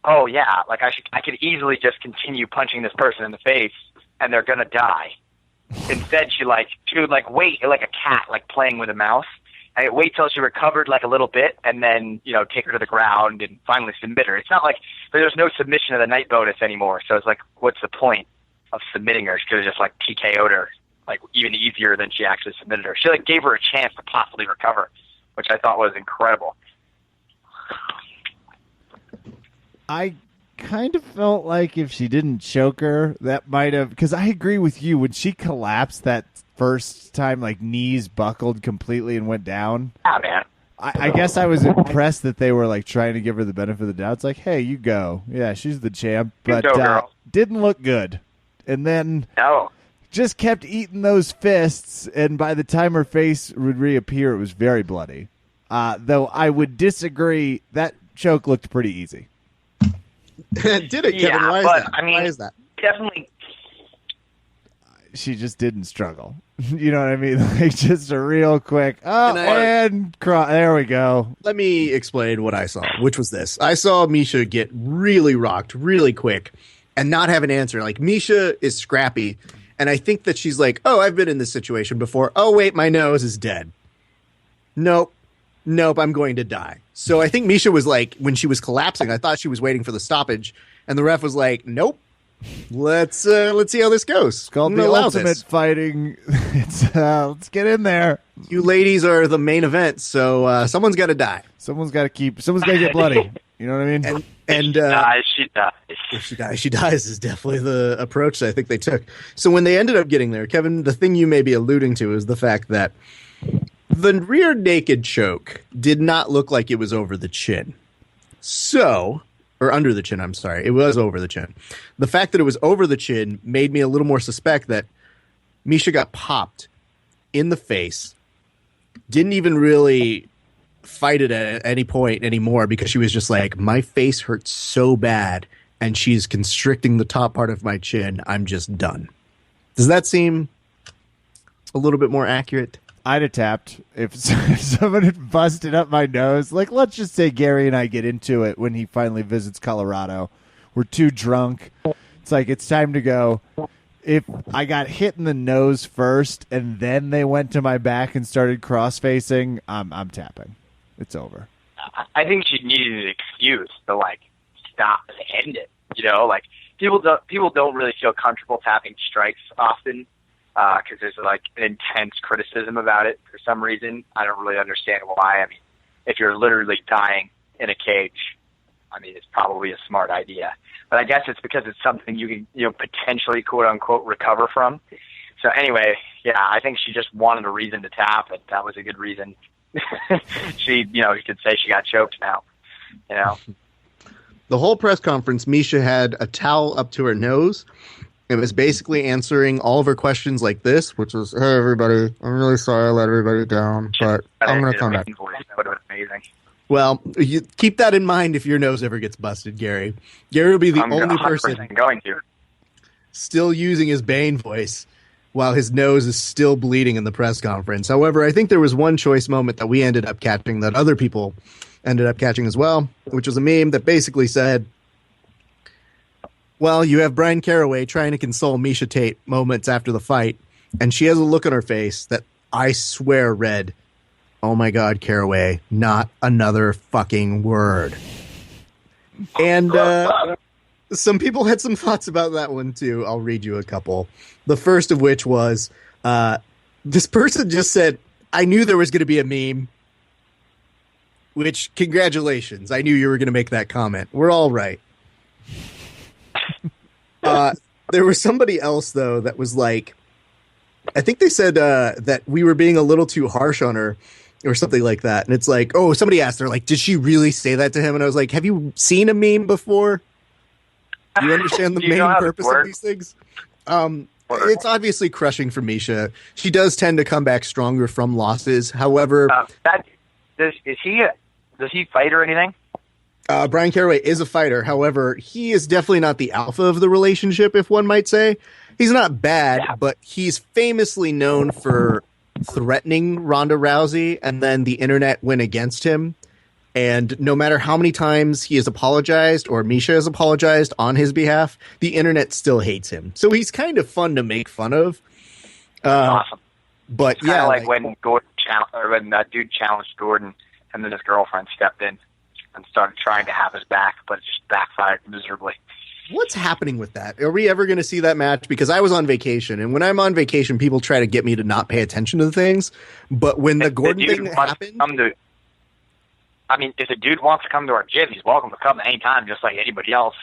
oh yeah, like I could easily just continue punching this person in the face and they're gonna die. Instead, she would wait like a cat, like playing with a mouse. And wait till she recovered like a little bit, and then take her to the ground and finally submit her. It's not like there's no submission of the night bonus anymore. So it's like, what's the point of submitting her? She could have just like TKO'd her, like even easier than she actually submitted her. She like gave her a chance to possibly recover, which I thought was incredible. I kind of felt like if she didn't choke her, that might have, because I agree with you, when she collapsed that first time, like knees buckled completely and went down. Yeah, man. I guess I was impressed that they were like trying to give her the benefit of the doubt. It's like, hey, you go. Yeah, she's the champ. But didn't look good. And then just kept eating those fists, and by the time her face would reappear, it was very bloody. Though I would disagree, that choke looked pretty easy. Did it, Kevin? Yeah, Why is that? I mean, why is that? Definitely. She just didn't struggle. You know what I mean? Like just a real quick, there we go. Let me explain what I saw, which was this. I saw Misha get really rocked really quick and not have an answer. Like, Misha is scrappy, and I think that she's like, oh, I've been in this situation before. Oh, wait, my nose is dead. Nope, I'm going to die. So I think Misha was like, when she was collapsing, I thought she was waiting for the stoppage, and the ref was like, nope. Let's see how this goes. It's called the ultimate fighting. Let's get in there. You ladies are the main event, so someone's got to die. Someone's got to get bloody. You know what I mean? And she dies. If she dies is definitely the approach that I think they took. So when they ended up getting there, Kevin, the thing you may be alluding to is the fact that the rear naked choke did not look like it was over the chin. Or under the chin, I'm sorry. It was over the chin. The fact that it was over the chin made me a little more suspect that Misha got popped in the face, didn't even really fight it at any point anymore because she was just like, my face hurts so bad and she's constricting the top part of my chin. I'm just done. Does that seem a little bit more accurate? I'd have tapped if someone had busted up my nose. Like, let's just say Garry and I get into it when he finally visits Colorado. We're too drunk. It's like, it's time to go. If I got hit in the nose first and then they went to my back and started cross-facing, I'm tapping. It's over. I think she needed an excuse to, like, stop and end it. You know, like, people don't really feel comfortable tapping strikes often. Because there's like an intense criticism about it for some reason. I don't really understand why. I mean, if you're literally dying in a cage, I mean, it's probably a smart idea. But I guess it's because it's something you can, potentially, quote unquote, recover from. So anyway, yeah, I think she just wanted a reason to tap, and that was a good reason. You could say she got choked now. The whole press conference, Misha had a towel up to her nose. It was basically answering all of her questions like this, which was, hey, everybody, I'm really sorry I let everybody down, but I'm going to come back. That would have been amazing. Well, you keep that in mind if your nose ever gets busted, Garry. Garry will be the only person going to still using his Bane voice while his nose is still bleeding in the press conference. However, I think there was one choice moment that we ended up catching that other people ended up catching as well, which was a meme that basically said, well, you have Brian Caraway trying to console Misha Tate moments after the fight, and she has a look on her face that I swear read, oh my God, Caraway, not another fucking word. And some people had some thoughts about that one too. I'll read you a couple. The first of which was, this person just said, I knew there was going to be a meme, which, congratulations. I knew you were going to make that comment. We're all right. There was somebody else, though, that was like, I think they said that we were being a little too harsh on her or something like that. And it's like, oh, somebody asked her, like, did she really say that to him? And I was like, have you seen a meme before? Do you understand the main purpose of these things? Well, it's obviously crushing for Misha. She does tend to come back stronger from losses. However, does he fight or anything? Brian Caraway is a fighter. However, he is definitely not the alpha of the relationship, if one might say. He's not bad, but he's famously known for threatening Ronda Rousey, and then the internet went against him. And no matter how many times he has apologized or Misha has apologized on his behalf, the internet still hates him. So he's kind of fun to make fun of. Awesome. But it's like when when that dude challenged Gordon, and then his girlfriend stepped in and started trying to have his back, but it just backfired miserably. What's happening with that? Are we ever going to see that match? Because I was on vacation, and when I'm on vacation, people try to get me to not pay attention to the things. But when the Gordon thing happened... if a dude wants to come to our gym, he's welcome to come anytime, just like anybody else,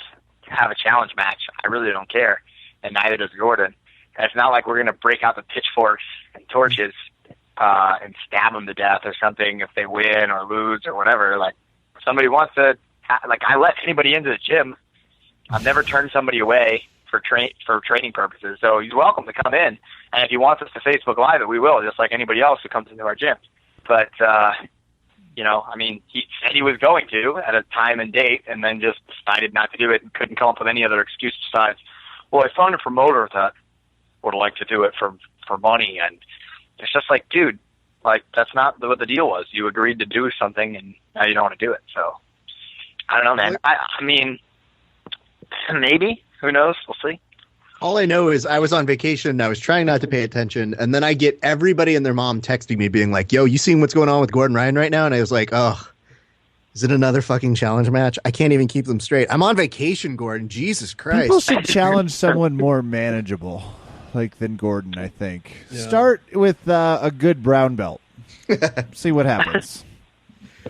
to have a challenge match. I really don't care, and neither does Gordon. And it's not like we're going to break out the pitchforks and torches and stab them to death or something if they win or lose or whatever. Like, if somebody wants to... I let anybody into the gym. I've never turned somebody away for training purposes, so he's welcome to come in. And if he wants us to Facebook Live it, we will, just like anybody else who comes into our gym. But, he said he was going to at a time and date and then just decided not to do it and couldn't come up with any other excuse besides, well, I found a promoter that would like to do it for money. And it's just like, dude, that's not what the deal was. You agreed to do something, and now you don't want to do it. So, I don't know, man. I mean... Maybe. Who knows? We'll see. All I know is I was on vacation. I was trying not to pay attention. And then I get everybody and their mom texting me being like, yo, you seen what's going on with Gordon Ryan right now? And I was like, oh, is it another fucking challenge match? I can't even keep them straight. I'm on vacation, Gordon. Jesus Christ. People should challenge someone more manageable than Gordon, I think. Yeah. Start with a good brown belt. See what happens.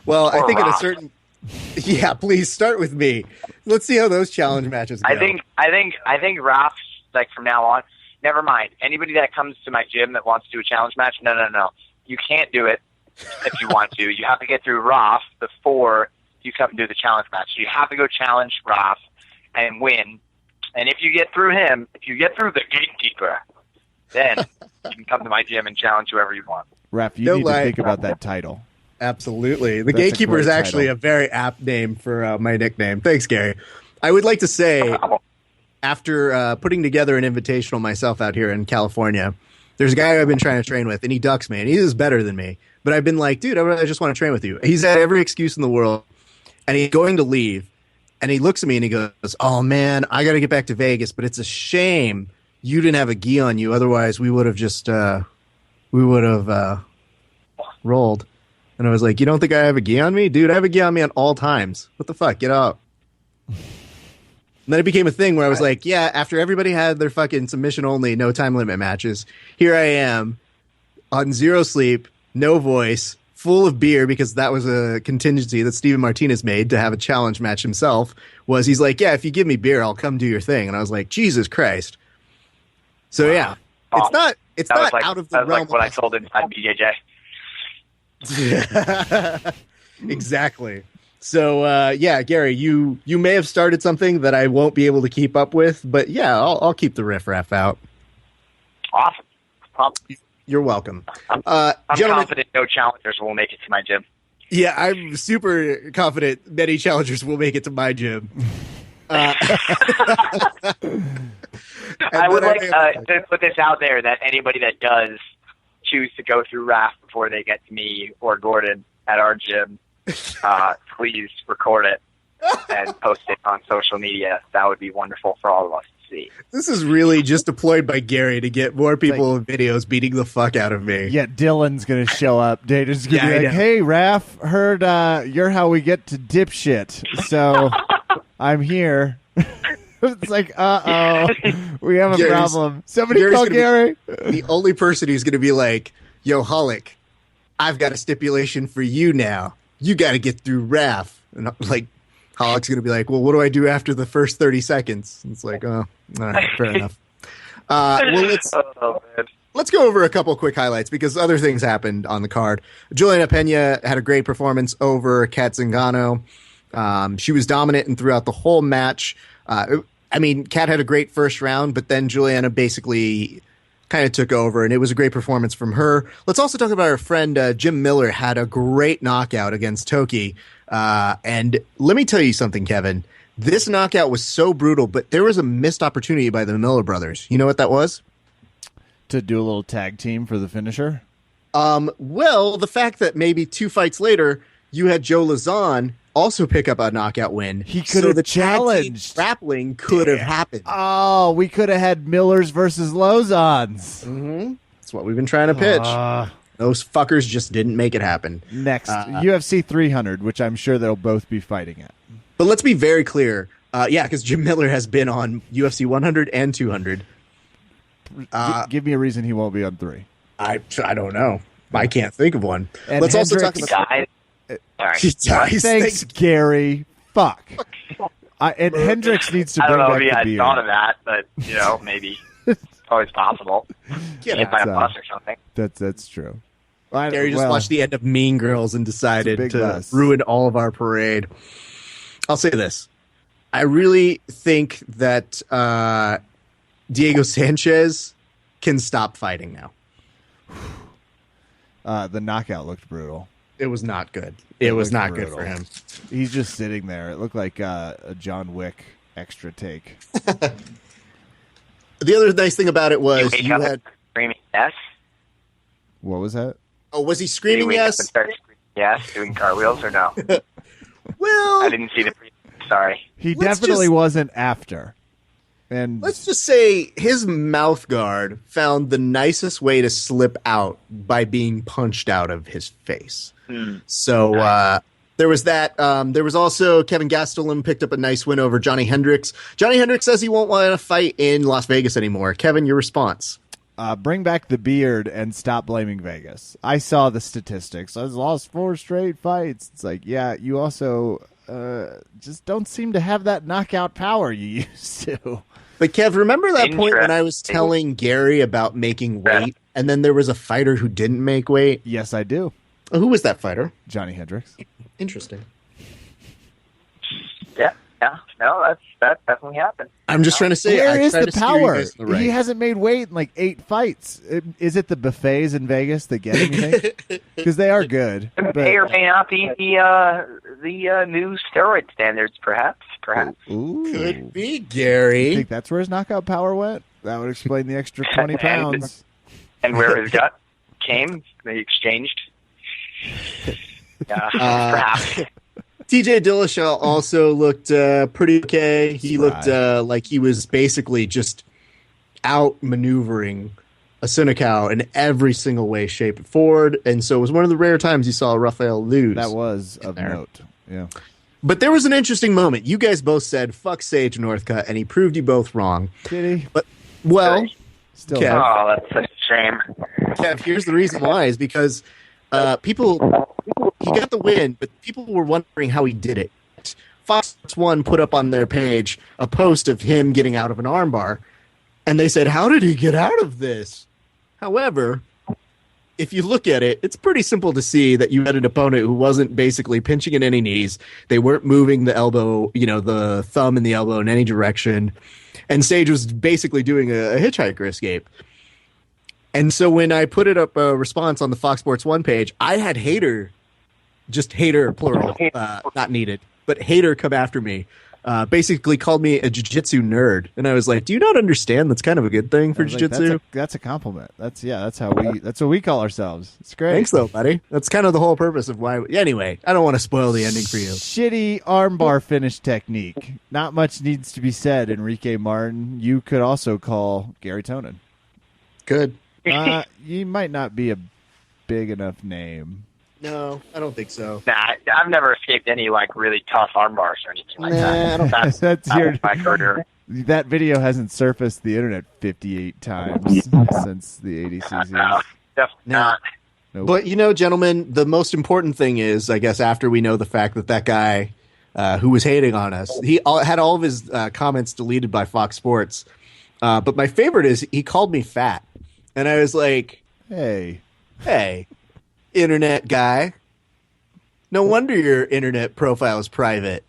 Well, I think at a certain... Yeah, please start with me. Let's see how those challenge matches go. I think Ralph, from now on, never mind. Anybody that comes to my gym that wants to do a challenge match, no. You can't do it if you want to. You have to get through Ralph before you come and do the challenge match. You have to go challenge Ralph and win. And if you get through him, if you get through the gatekeeper, then you can come to my gym and challenge whoever you want. Ralph, you need to think about that title. Absolutely. The Gatekeeper is actually a very apt name for my nickname. Thanks, Gary. I would like to say, after putting together an invitational myself out here in California, there's a guy I've been trying to train with, and he ducks me, and he is better than me. But I've been like, dude, I just want to train with you. He's had every excuse in the world, and he's going to leave, and he looks at me, and he goes, oh, man, I got to get back to Vegas, but it's a shame you didn't have a gi on you. Otherwise, we would have rolled. And I was like, you don't think I have a gi on me? Dude, I have a gi on me at all times. What the fuck? Get out. And then it became a thing where I was like, yeah, after everybody had their fucking submission only, no time limit matches, here I am on zero sleep, no voice, full of beer, because that was a contingency that Steven Martinez made to have a challenge match himself, was he's like, yeah, if you give me beer, I'll come do your thing. And I was like, Jesus Christ. So yeah, it's not out of the realm. Like what I told him on BJJ. Exactly. So yeah, Gary, you may have started something that I won't be able to keep up with, but yeah, I'll keep the riff-raff out. Awesome. You're welcome. I'm confident no challengers will make it to my gym. Yeah, I'm super confident many challengers will make it to my gym. I would like to put this out there that anybody that does choose to go through Raph before they get to me or Gordon at our gym, please record it and post it on social media. That would be wonderful for all of us to see. This is really just deployed by Gary to get more people in videos beating the fuck out of me. Yeah, Dylan's going to show up. Data's going to be like, hey, Raph, heard you're how we get to dipshit. So I'm here. It's like, we have a problem. Somebody call Gary. The only person who's going to be like, yo, Hollick, I've got a stipulation for you now. You got to get through Raph. And like, Hollick's going to be like, well, what do I do after the first 30 seconds? And it's like, oh, all right, fair enough. Well, let's go over a couple quick highlights because other things happened on the card. Juliana Pena had a great performance over Kat Zingano. She was dominant and throughout the whole match. I mean, Kat had a great first round, but then Juliana basically kind of took over, and it was a great performance from her. Let's also talk about our friend Jim Miller had a great knockout against Toki. And let me tell you something, Kevin. This knockout was so brutal, but there was a missed opportunity by the Miller brothers. You know what that was? To do a little tag team for the finisher? Well, the fact that maybe 2 fights later, you had Joe Lazan also pick up a knockout win. He could have challenged. Grappling could have happened. Oh, we could have had Millers versus Lozans. Mm-hmm. That's what we've been trying to pitch. Those fuckers just didn't make it happen. Next, UFC 300, which I'm sure they'll both be fighting at. But let's be very clear. Because Jim Miller has been on UFC 100 and 200. Give me a reason he won't be on 3. I don't know. I can't think of one. And let's also talk about... Thanks, Garry. Fuck. And Hendricks needs to bring back the beard. I don't know if he had thought of that, but, maybe. It's always possible. Get by a bus or something. That's true. Garry just watched the end of Mean Girls and decided to ruin all of our parade. I'll say this. I really think that Diego Sanchez can stop fighting now. The knockout looked brutal. It was not good. It was not good for him. He's just sitting there. It looked like a John Wick extra take. The other nice thing about it was you had screaming yes. What was that? Oh, was he screaming yes? Yes, doing cartwheels or no? Well, I didn't see the. Sorry, he definitely wasn't after. And let's just say his mouth guard found the nicest way to slip out by being punched out of his face. So there was that. There was also Kevin Gastelum picked up a nice win over Johnny Hendricks. Johnny Hendricks says he won't want to fight in Las Vegas anymore. Kevin, your response? Bring back the beard and stop blaming Vegas. I saw the statistics. I lost 4 straight fights. It's like, yeah, you also just don't seem to have that knockout power you used to. But Kev, remember that point when I was telling Garry about making weight, and then there was a fighter who didn't make weight? Yes, I do. Who was that fighter? Johnny Hendricks. Interesting. Yeah, no, that definitely happened. I'm just trying to say, where is the power? He hasn't made weight in like 8 fights. Is it the buffets in Vegas that get him, you think? Because they are good. It may or may not be the new steroid standards, perhaps. Ooh. Could be, Garry. You think that's where his knockout power went? That would explain the extra 20 pounds. And where his gut came, they exchanged. Perhaps. TJ Dillashaw also looked pretty okay. He looked like he was basically just outmaneuvering a Senecal in every single way, shape, and forward. And so it was one of the rare times you saw Rafael lose. That was of note. Yeah. But there was an interesting moment. You guys both said, fuck Sage Northcutt, and he proved you both wrong. Did he? But, well, still. Kev, oh, that's such a shame. Kev, here's the reason why, is because he got the win, but people were wondering how he did it. Fox 1 put up on their page a post of him getting out of an armbar, and they said, how did he get out of this? However, if you look at it, it's pretty simple to see that you had an opponent who wasn't basically pinching at any knees. They weren't moving the elbow, the thumb and the elbow in any direction. And Sage was basically doing a hitchhiker escape. And so when I put it up a response on the Fox Sports 1 page, I had hater plural, not needed, but hater come after me. Basically called me a jiu-jitsu nerd, and I was like, "Do you not understand? That's kind of a good thing for jiu-jitsu." Like, that's a compliment. That's what we call ourselves. It's great. Thanks, though, buddy. That's kind of the whole purpose of why. Anyway, I don't want to spoil the ending for you. Shitty armbar finish technique. Not much needs to be said. Enrique Martin. You could also call Garry Tonon. Good. You might not be a big enough name. No, I don't think so. Nah, I've never escaped any really tough arm bars or anything like that. I don't. That's my career. That video hasn't surfaced the internet 58 times since the ADCC. No, definitely not. Nope. But gentlemen, the most important thing is, I guess, after we know the fact that guy who was hating on us, he had all of his comments deleted by Fox Sports. But my favorite is he called me fat, and I was like, "Hey." Internet guy. No wonder your internet profile is private.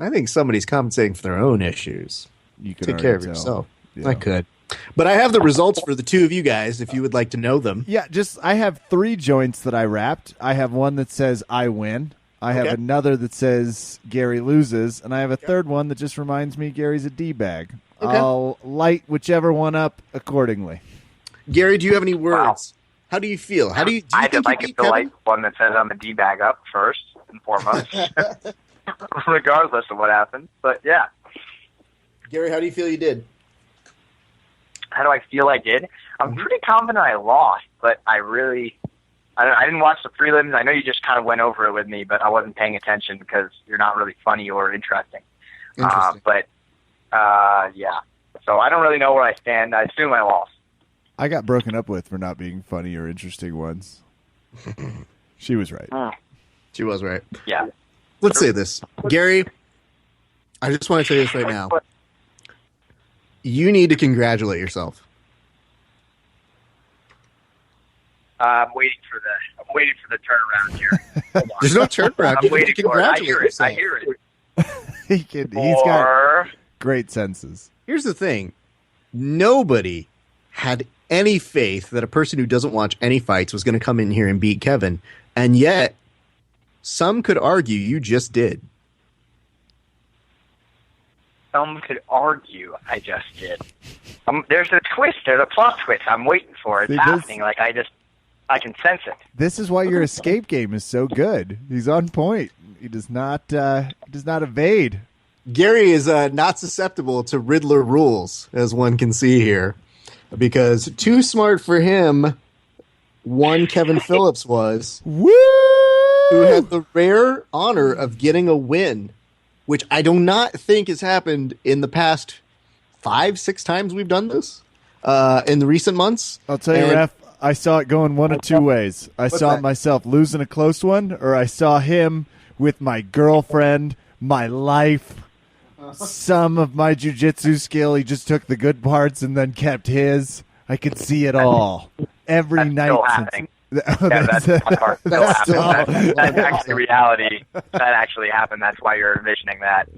I think somebody's compensating for their own issues. You could take care of yourself. Yeah. I could. But I have the results for the two of you guys if you would like to know them. Yeah, I have 3 joints that I wrapped. I have one that says I win. I have another that says Garry loses. And I have a third one that just reminds me Gary's a D-bag. Okay. I'll light whichever one up accordingly. Garry, do you have any words? Wow. How do you feel? How do you I would like it to light one that says I'm a D-bag up first and foremost, regardless of what happens. But, yeah. Garry, how do you feel you did? How do I feel I did? I'm pretty confident I lost, but I didn't watch the prelims. I know you just kind of went over it with me, but I wasn't paying attention because you're not really funny or interesting. Yeah. So I don't really know where I stand. I assume I lost. I got broken up with for not being funny or interesting once. She was right. She was right. Yeah. Let's say this. Garry, I just want to say this right now. You need to congratulate yourself. I'm waiting for the turnaround here. There's no turnaround. I'm waiting for it. I hear it. He's got great senses. Here's the thing. Nobody had any faith that a person who doesn't watch any fights was going to come in here and beat Kevin. And yet, some could argue you just did. Some could argue I just did. There's a twist. There's a plot twist. I'm waiting for it. It's happening. I can sense it. This is why your escape game is so good. He's on point. He does not evade. Garry is not susceptible to Riddler rules, as one can see here, because too smart for him. One Kevin Phillips was, woo, who had the rare honor of getting a win, which I do not think has happened in the past 5-6 times we've done this in the recent months. I'll tell you, Ref, I saw it going one of 2 ways. I saw it myself losing a close one, or I saw him with my girlfriend, my life, some of my jiu-jitsu skill. He just took the good parts and then kept his. I could see it all. Every that's night. Still happening. That's actually reality. That actually happened. That's why you're envisioning that.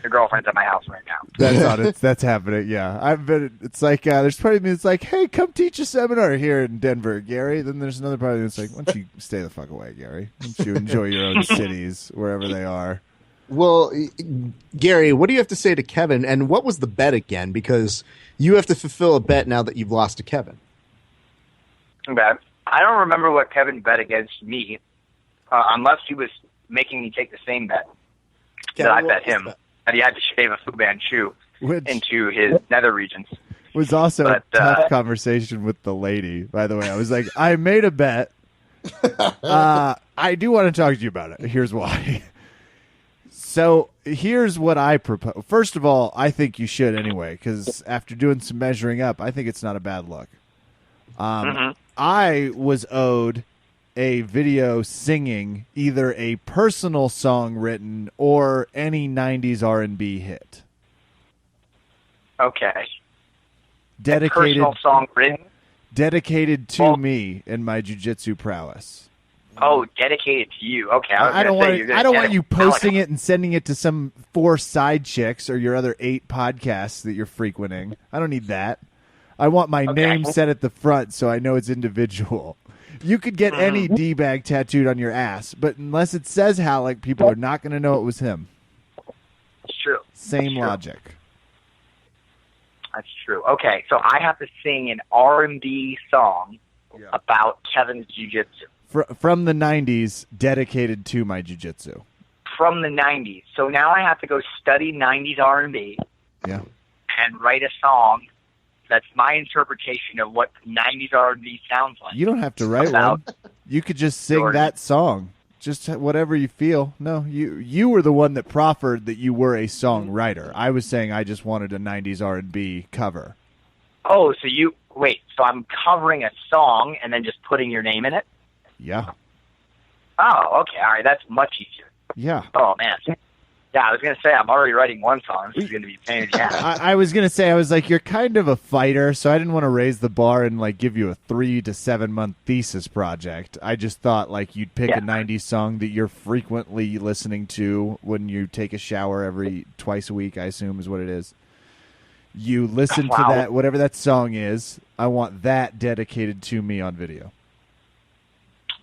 Your girlfriend's at my house right now. That's happening. Yeah, it's like there's part of me that's like, hey, come teach a seminar here in Denver, Garry. Then there's another part of me that's like, why don't you stay the fuck away, Garry? Why don't you enjoy your own cities wherever they are? Well, Garry, what do you have to say to Kevin? And what was the bet again? Because you have to fulfill a bet now that you've lost to Kevin. Okay. I don't remember what Kevin bet against me, unless he was making me take the same bet that I bet him, that he had to shave a Fu Manchu into his nether regions. It was also a tough conversation with the lady, by the way. I was like, I made a bet. I do want to talk to you about it. Here's why. So here's what I propose. First of all, I think you should anyway, because after doing some measuring up, I think it's not a bad look. I was owed a video singing either a personal song written or any 90s R&B hit. Okay. Dedicated, a personal song written? Dedicated to me and my jiu-jitsu prowess. Oh, dedicated to you. Okay. I don't want you posting it and sending it to some 4 side chicks or your other 8 podcasts that you're frequenting. I don't need that. I want my name set at the front so I know it's individual. You could get any D-bag tattooed on your ass, but unless it says Ralek, people are not going to know it was him. It's true. Same logic. That's true. Okay, so I have to sing an R&B song about Kevin's jiu-jitsu. From the 90s, dedicated to my jiu-jitsu. From the 90s. So now I have to go study 90s R&B and write a song that's my interpretation of what 90s R&B sounds like. You don't have to write one. You could just sing that song. Just whatever you feel. No, you were the one that proffered that you were a songwriter. I was saying I just wanted a 90s R&B cover. Oh, so I'm covering a song and then just putting your name in it? Yeah. Oh, okay. All right. That's much easier. Yeah. Oh, man. Yeah, I was going to say, I'm already writing one song. This is going to be a pain in the ass. I was going to say, I was like, you're kind of a fighter, so I didn't want to raise the bar and like give you a 3 to 7 month thesis project. I just thought like you'd pick a 90s song that you're frequently listening to when you take a shower twice a week, I assume is what it is. You listen to that, whatever that song is. I want that dedicated to me on video.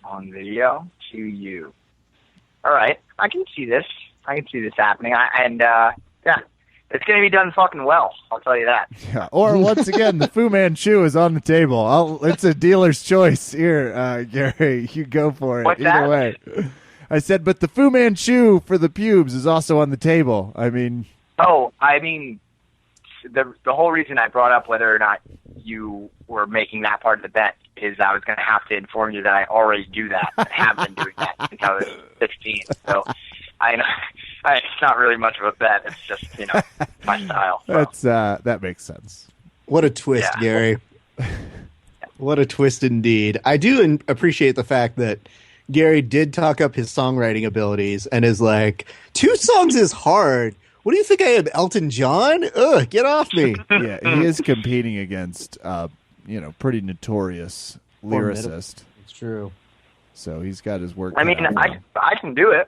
On video to you. All right. I can see this happening. It's going to be done fucking well. I'll tell you that. Yeah. Or once again, the Fu Manchu is on the table. It's a dealer's choice here, Gary. You go for it. What's Either that? way. I said, but the Fu Manchu for the pubes is also on the table. The whole reason I brought up whether or not you were making that part of the bet is I was going to have to inform you that I already do that. I have been doing that since I was 16. So it's not really much of a bet. It's just, my style. So. That makes sense. What a twist, Gary. What a twist indeed. I do appreciate the fact that Gary did talk up his songwriting abilities and is like, 2 songs is hard. What do you think I am, Elton John? Ugh, get off me. Yeah, he is competing against, pretty notorious lyricist. It's true. So he's got his work. I mean, I can do it.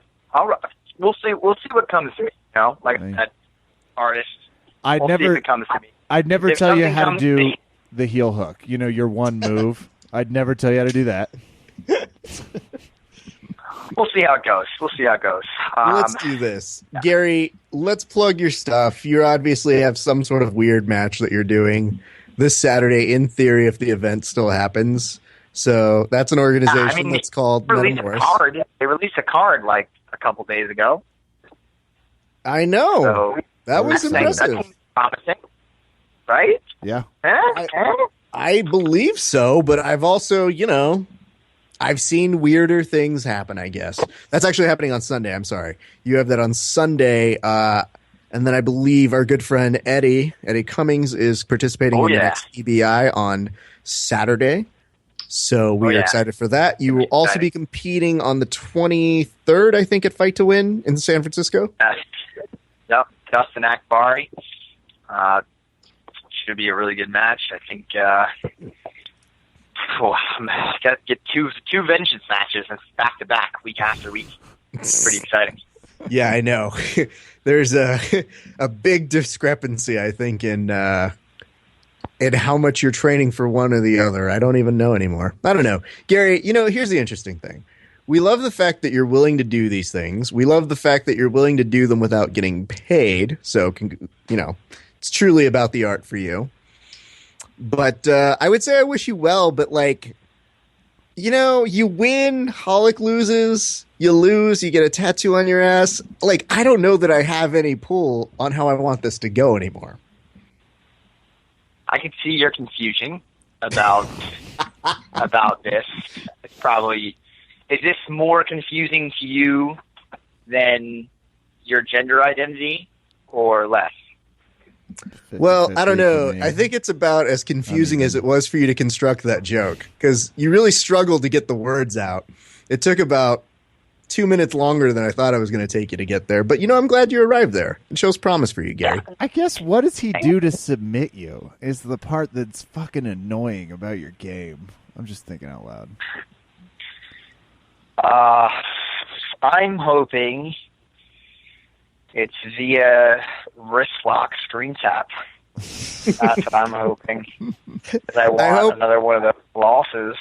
We'll see what comes to me. That artist. See if it comes to me. I'd never tell you how to do the heel hook. Your one move. I'd never tell you how to do that. We'll see how it goes. Let's do this. Yeah. Gary, let's plug your stuff. You obviously have some sort of weird match that you're doing this Saturday, in theory, if the event still happens. So that's an organization that's called Metamoris. They released a card like a couple days ago. I know. So that was impressive. That's promising, right? Yeah. I believe so, but I've also, I've seen weirder things happen, I guess. That's actually happening on Sunday. I'm sorry. You have that on Sunday. And then I believe our good friend Eddie Cummings is participating in the next EBI on Saturday. So we are excited for that. You will also be competing on the 23rd, I think, at Fight to Win in San Francisco. Yep. Dustin Akbari. Should be a really good match. I think I'm got to get two vengeance matches back to back, week after week. It's pretty exciting. Yeah, I know. There's a big discrepancy, I think, in how much you're training for one or the other. I don't even know anymore. I don't know. Gary, here's the interesting thing. We love the fact that you're willing to do these things. We love the fact that you're willing to do them without getting paid. So, it's truly about the art for you. But I would say I wish you well, but you win, Holic loses, you lose, you get a tattoo on your ass. I don't know that I have any pull on how I want this to go anymore. I can see your confusion about this. It's probably, is this more confusing to you than your gender identity or less? Well, I don't know. I think it's about as confusing as it was for you to construct that joke, because you really struggled to get the words out. It took about 2 minutes longer than I thought I was going to take you to get there. But, I'm glad you arrived there. It shows promise for you, Gary. I guess what does he do to submit you is the part that's fucking annoying about your game. I'm just thinking out loud. I'm hoping it's via wrist lock screen tap. That's what I'm hoping. Because I want another one of the losses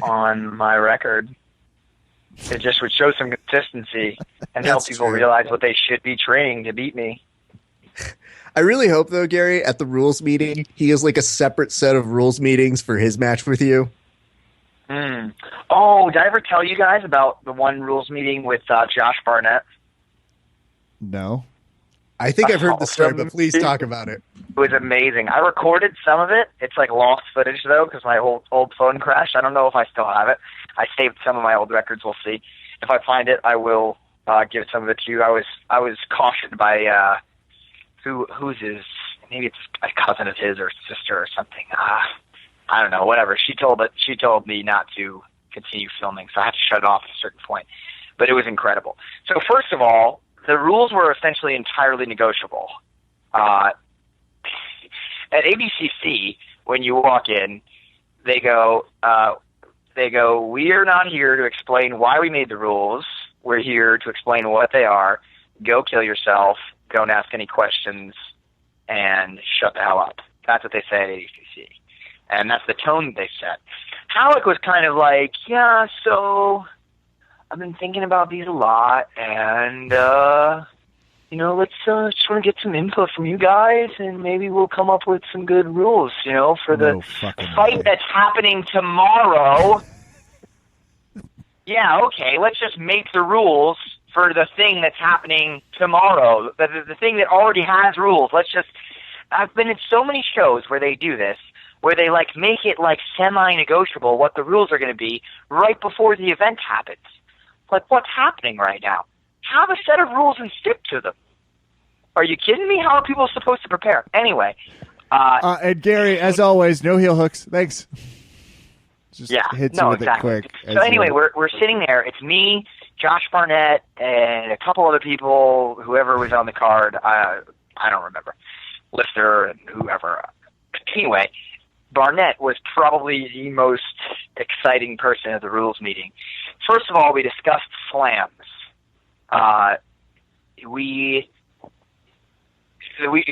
on my record. It just would show some consistency and help people realize what they should be training to beat me. I really hope, though, Gary, at the rules meeting, he has a separate set of rules meetings for his match with you. Oh, did I ever tell you guys about the one rules meeting with Josh Barnett? No. I think I've heard the story, but please talk about it. It was amazing. I recorded some of it. It's lost footage, though, because my old phone crashed. I don't know if I still have it. I saved some of my old records. We'll see. If I find it, I will give some of it to you. I was cautioned by who's his, maybe it's a cousin of his or sister or something. I don't know, whatever. She told me not to continue filming, so I had to shut it off at a certain point. But it was incredible. So first of all, the rules were essentially entirely negotiable. At ABCC, when you walk in, they go, we are not here to explain why we made the rules. We're here to explain what they are. Go kill yourself. Don't ask any questions, and shut the hell up. That's what they say at ABCC. And that's the tone they set. Halleck was kind of like, yeah, so I've been thinking about these a lot, and, let's just want to get some input from you guys, and maybe we'll come up with some good rules, for the fight that's happening tomorrow. Yeah, okay, let's just make the rules for the thing that's happening tomorrow, the thing that already has rules. I've been in so many shows where they do this, where they make it semi-negotiable what the rules are going to be right before the event happens. What's happening right now? Have a set of rules and stick to them. Are you kidding me? How are people supposed to prepare? Anyway. And Garry, as always, no heel hooks. Thanks. Just hits you with exactly. it quick. So anyway, we're sitting there. It's me, Josh Barnett, and a couple other people, whoever was on the card. I don't remember. Lister and whoever. Anyway, Barnett was probably the most exciting person at the rules meeting. First of all, we discussed slams. We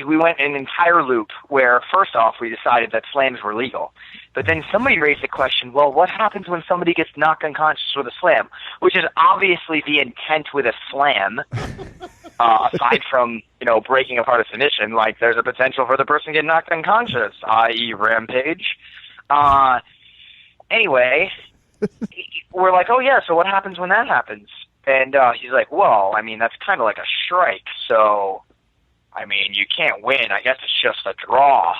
went an entire loop where, first off, we decided that slams were legal. But then somebody raised the question, well, what happens when somebody gets knocked unconscious with a slam? Which is obviously the intent with a slam, aside from, breaking apart a submission. There's a potential for the person to get knocked unconscious, i.e. rampage. Anyway, we're like, oh, yeah, so what happens when that happens? And he's like, well, that's kind of like a strike, so... you can't win. I guess it's just a draw.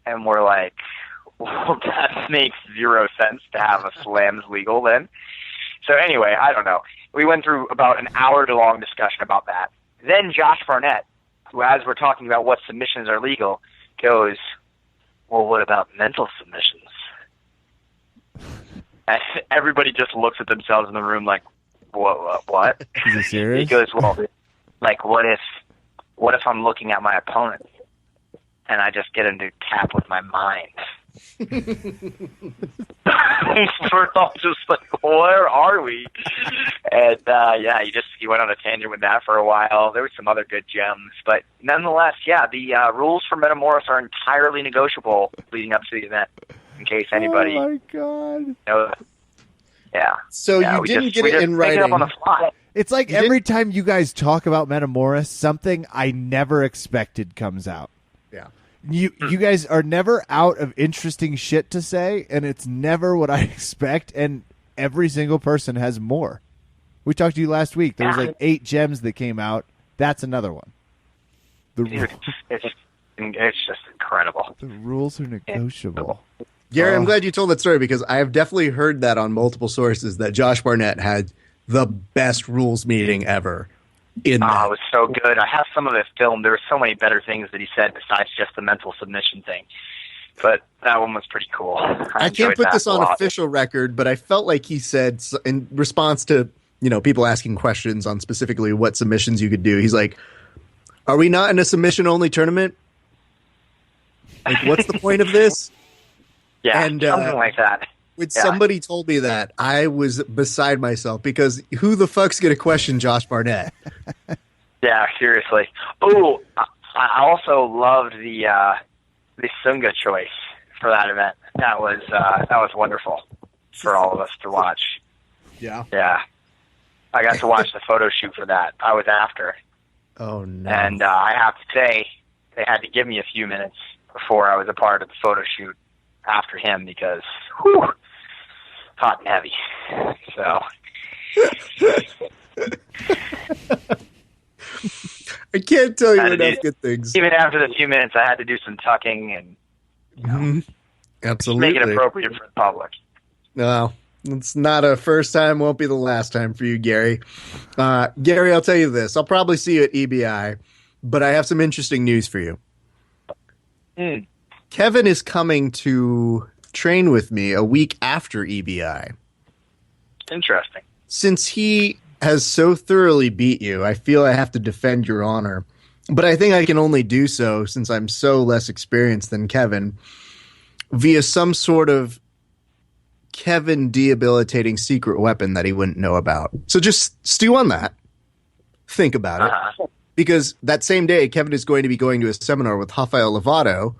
And we're like, well, that makes zero sense to have a slams legal then. So anyway, I don't know. We went through about an hour-long discussion about that. Then Josh Barnett, who, as we're talking about what submissions are legal, goes, well, what about mental submissions? And everybody just looks at themselves in the room like, what? Is he serious? He goes, well, what if I'm looking at my opponent and I just get him to tap with my mind? We're all just like, where are we? And he went on a tangent with that for a while. There were some other good gems, but nonetheless, the rules for Metamoris are entirely negotiable leading up to the event. In case anybody. Oh my god! knows. Yeah. So you didn't get it in writing. Make it up on the fly. It's like every time you guys talk about Metamoris, something I never expected comes out. Yeah. You guys are never out of interesting shit to say, and it's never what I expect, and every single person has more. We talked to you last week. There was 8 gems that came out. That's another one. It's just incredible. The rules are negotiable. Garry, I'm glad you told that story because I have definitely heard that on multiple sources that Josh Barnett had the best rules meeting ever. It was so good. I have some of it filmed. There were so many better things that he said besides just the mental submission thing. But that one was pretty cool. I can't put this on official record, but I felt like he said in response to people asking questions on specifically what submissions you could do. He's like, "Are we not in a submission-only tournament? What's the point of this?" Yeah, and, something like that. When somebody told me that, I was beside myself because who the fuck's going to question Josh Barnett? Yeah, seriously. Oh, I also loved the Sunga choice for that event. That was wonderful for all of us to watch. Yeah. Yeah. I got to watch the photo shoot for that. I was after. Oh, no. And I have to say, they had to give me a few minutes before I was a part of the photo shoot after him because, whew, hot and heavy. So. I can't tell you enough good things. Even after the few minutes, I had to do some tucking and absolutely make it appropriate for the public. No, it's not a first time, won't be the last time for you, Garry. Garry, I'll tell you this. I'll probably see you at EBI, but I have some interesting news for you. Kevin is coming to train with me a week after EBI. Interesting. Since he has so thoroughly beat you, I feel I have to defend your honor. But I think I can only do so, since I'm so less experienced than Kevin, via some sort of Kevin debilitating secret weapon that he wouldn't know about. So just stew on that. Think about it. Because that same day, Kevin is going to be going to a seminar with Rafael Lovato,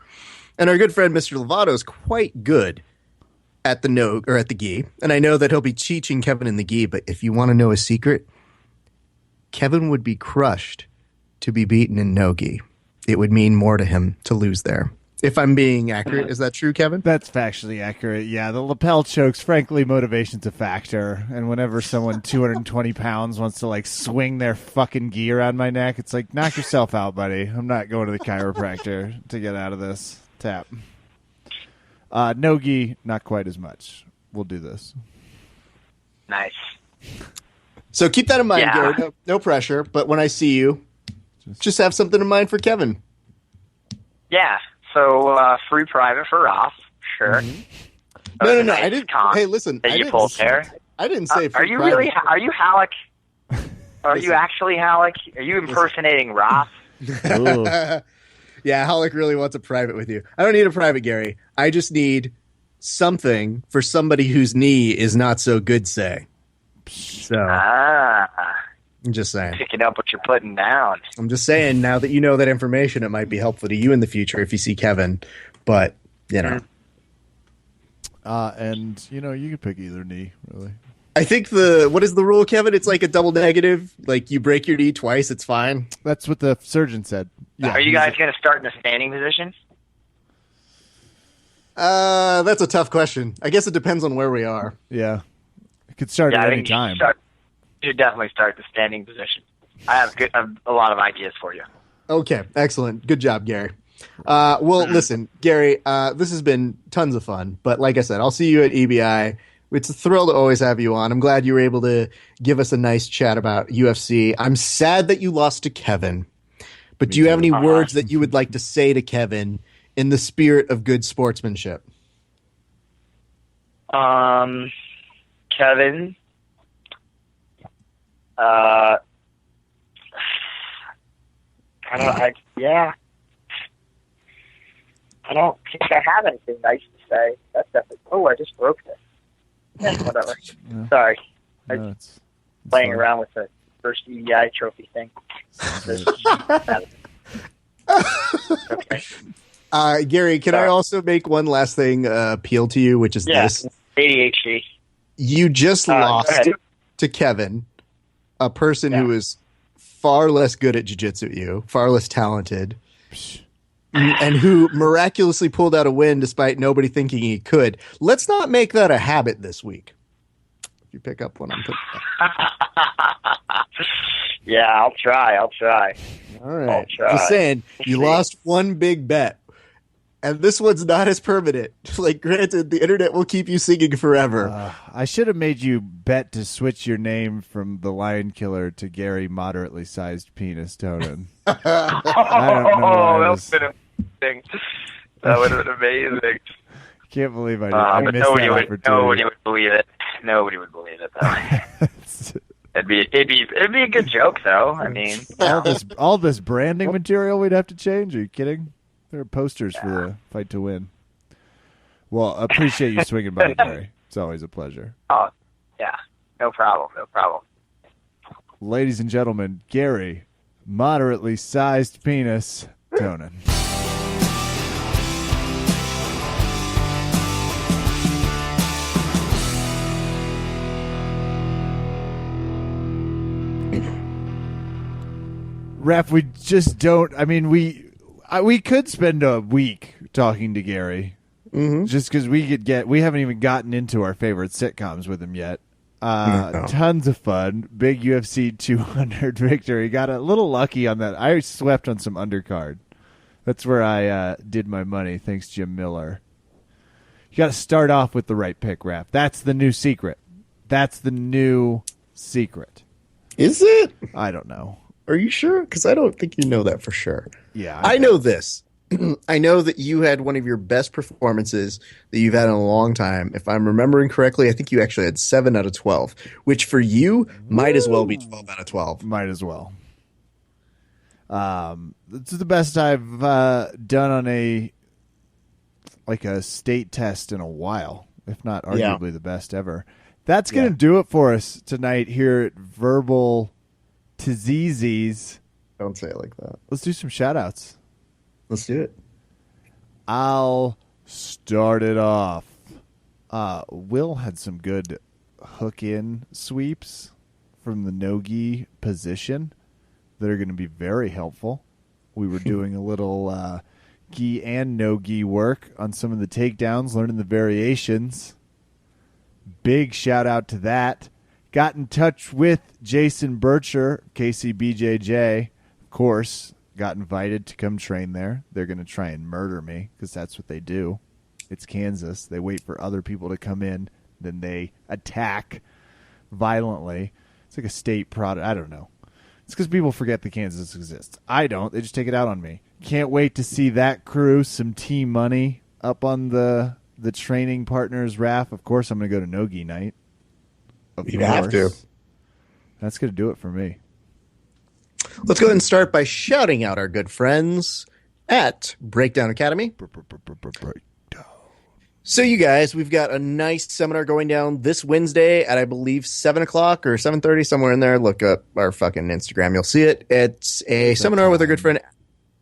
and our good friend Mr. Lovato is quite good at the gi. And I know that he'll be teaching Kevin in the gi, but if you want to know a secret, Kevin would be crushed to be beaten in no gi. It would mean more to him to lose there. If I'm being accurate, is that true, Kevin? That's factually accurate. Yeah, the lapel chokes, frankly, motivation's a factor. And whenever someone 220 pounds wants to like swing their fucking gi around my neck, it's like, knock yourself out, buddy. I'm not going to the chiropractor to get out of this. Tap. No gi, not quite as much. We'll do this. Nice. So keep that in mind, Garry. No pressure. But when I see you, just have something in mind for Kevin. Yeah. So free private for Ross, sure. Mm-hmm. No. Nice I didn't. Hey, listen. That you pulled there. I didn't say. Are you really? Are you Halleck? Are you actually Halleck? Are you impersonating Ross? Yeah, Halleck really wants a private with you. I don't need a private, Garry. I just need something for somebody whose knee is not so good. Say. So. I'm just saying. Picking up what you're putting down. I'm just saying, now that you know that information, it might be helpful to you in the future if you see Kevin. But, you know. And, you know, you can pick either knee, really. I think what is the rule, Kevin? It's like a double negative. Like, you break your knee twice, it's fine. That's what the surgeon said. Yeah, are you guys going to start in a standing position? That's a tough question. I guess it depends on where we are. Yeah. It could start at any time. You should definitely start the standing position. I have a lot of ideas for you. Okay, excellent. Good job, Garry. Well, listen, Garry, this has been tons of fun. But like I said, I'll see you at EBI. It's a thrill to always have you on. I'm glad you were able to give us a nice chat about UFC. I'm sad that you lost to Kevin. But do you have any words that you would like to say to Kevin in the spirit of good sportsmanship? Kevin... I don't think I have anything nice to say. That's definitely. Oh, I just broke this. Yeah, whatever. Yeah. Sorry. No, it's playing around with the first EBI trophy thing. Okay. Garry, can I also make one last thing appeal to you, which is this? ADHD. You just lost to Kevin, a person who is far less good at jiu-jitsu than you, far less talented, and who miraculously pulled out a win despite nobody thinking he could. Let's not make that a habit this week. If you pick up what I'm putting up. Yeah, I'll try. All right. Just saying, you lost one big bet. And this one's not as permanent. Like, granted, the internet will keep you singing forever. I should have made you bet to switch your name from the Lion Killer to Garry Moderately Sized Penis Tonon. I don't know. That would have been amazing. That would have been amazing. Can't believe I did. I missed that opportunity. Nobody would believe it. Nobody would believe it, though. It'd be a good joke, though. I mean, all this branding material we'd have to change. Are you kidding? There are posters for the fight to win. Well, I appreciate you swinging by, Garry. It's always a pleasure. Oh, yeah. No problem. Ladies and gentlemen, Garry, Moderately Sized Penis, Tonon. Ref, we just don't. I mean, we could spend a week talking to Garry, just because we haven't even gotten into our favorite sitcoms with him yet. Tons of fun. Big UFC 200 victory. Got a little lucky on that. I swept on some undercard. That's where I did my money. Thanks, Jim Miller. You got to start off with the right pick, Raf. That's the new secret. Is it? I don't know. Are you sure? Because I don't think you know that for sure. Yeah. I know this. I know that you had one of your best performances that you've had in a long time. If I'm remembering correctly, I think you actually had 7 out of 12, which for you might as well be 12 out of 12. Might as well. This is the best I've done on a state test in a while, if not arguably the best ever. That's going to do it for us tonight here at Verbal Tzizzi's. Don't say it like that. Let's do some shout-outs. Let's do it. I'll start it off. Will had some good hook-in sweeps from the no-gi position that are going to be very helpful. We were doing a little gi and no-gi work on some of the takedowns, learning the variations. Big shout-out to that. Got in touch with Jason Bircher, KCBJJ, of course. Got invited to come train there. They're going to try and murder me because that's what they do. It's Kansas. They wait for other people to come in, then they attack violently. It's like a state product. I don't know. It's because people forget that Kansas exists. I don't. They just take it out on me. Can't wait to see that crew, some team money up on the training partners RAF. Of course, I'm going to go to Nogi night. You have to. That's going to do it for me. Let's go ahead and start by shouting out our good friends at Breakdown Academy. So you guys, we've got a nice seminar going down this Wednesday at, I believe, 7 o'clock or 7:30, somewhere in there. Look up our fucking Instagram. You'll see it. It's a seminar with our good friend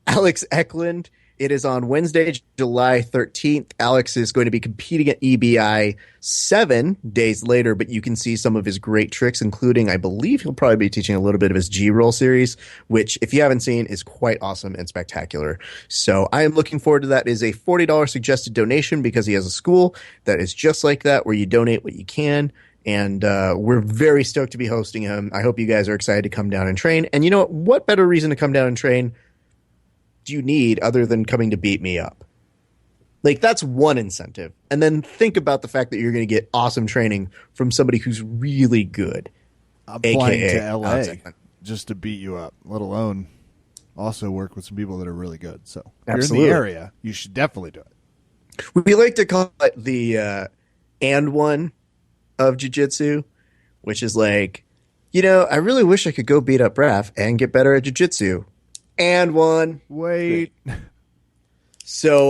Alex Eklund. It is on Wednesday, July 13th. Alex is going to be competing at EBI 7 days later, but you can see some of his great tricks, including, I believe, he'll probably be teaching a little bit of his G-roll series, which, if you haven't seen, is quite awesome and spectacular. So I am looking forward to that. It is a $40 suggested donation because he has a school that is just like that, where you donate what you can. And we're very stoked to be hosting him. I hope you guys are excited to come down and train. And you know what better reason to come down and train do you need other than coming to beat me up? Like, that's one incentive. And then think about the fact that you're going to get awesome training from somebody who's really good. I'm flying to LA just to beat you up, let alone also work with some people that are really good. So if you're in the area, you should definitely do it. We like to call it the and one of jiu-jitsu, which is like, I really wish I could go beat up Raph and get better at jiu-jitsu. And one. Wait. So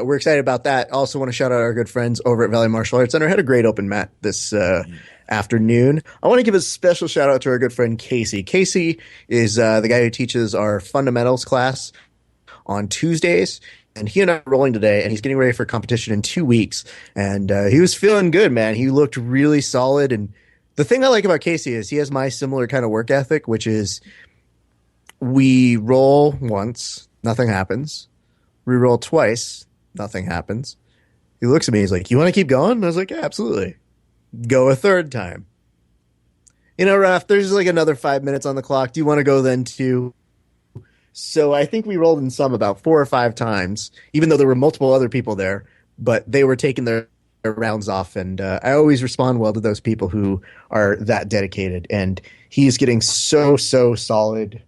we're excited about that. Also want to shout out our good friends over at Valley Martial Arts Center. Had a great open mat this afternoon. I want to give a special shout out to our good friend Casey. Casey is the guy who teaches our fundamentals class on Tuesdays. And he and I are rolling today, and he's getting ready for competition in 2 weeks. And he was feeling good, man. He looked really solid. And the thing I like about Casey is he has my similar kind of work ethic, which is we roll once, nothing happens. We roll twice, nothing happens. He looks at me, he's like, "You want to keep going?" And I was like, "Yeah, absolutely." Go a third time. Raph, there's like another 5 minutes on the clock. Do you want to go then too? So I think we rolled in some about 4 or 5 times, even though there were multiple other people there, but they were taking their rounds off. And I always respond well to those people who are that dedicated. And he's getting so solid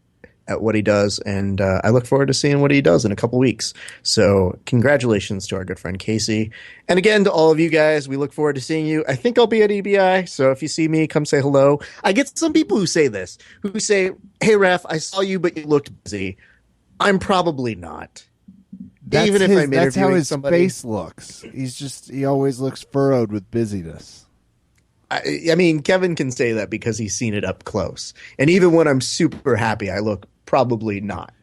at what he does, and I look forward to seeing what he does in a couple weeks. So congratulations to our good friend Casey. And again, to all of you guys, we look forward to seeing you. I think I'll be at EBI, so if you see me, come say hello. I get some people who say this, who say, "Hey, Raph, I saw you, but you looked busy." I'm probably not. That's Even if I'm interviewing that's how his somebody, face looks. He always looks furrowed with busyness. I mean, Kevin can say that because he's seen it up close. And even when I'm super happy, I look probably not.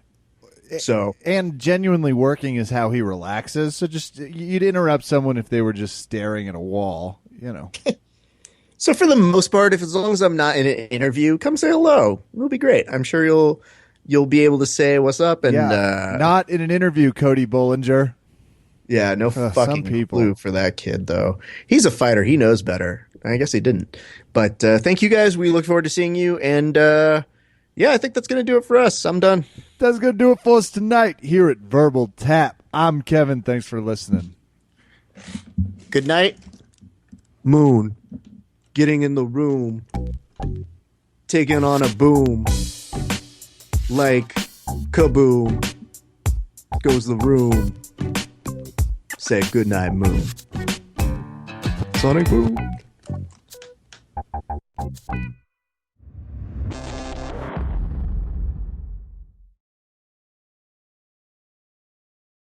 So, and genuinely working is how he relaxes. So just, you'd interrupt someone if they were just staring at a wall, So for the most part, as long as I'm not in an interview, come say hello. It'll be great. I'm sure you'll be able to say what's up. And not in an interview, Cody Bollinger. Yeah, no fucking clue for that kid, though. He's a fighter. He knows better. I guess he didn't. But thank you, guys. We look forward to seeing you. And I think that's going to do it for us. I'm done. That's going to do it for us tonight here at Verbal Tap. I'm Kevin. Thanks for listening. Good night. Moon. Getting in the room. Taking on a boom. Like kaboom. goes the room. Say goodnight, moon. Sonic boom.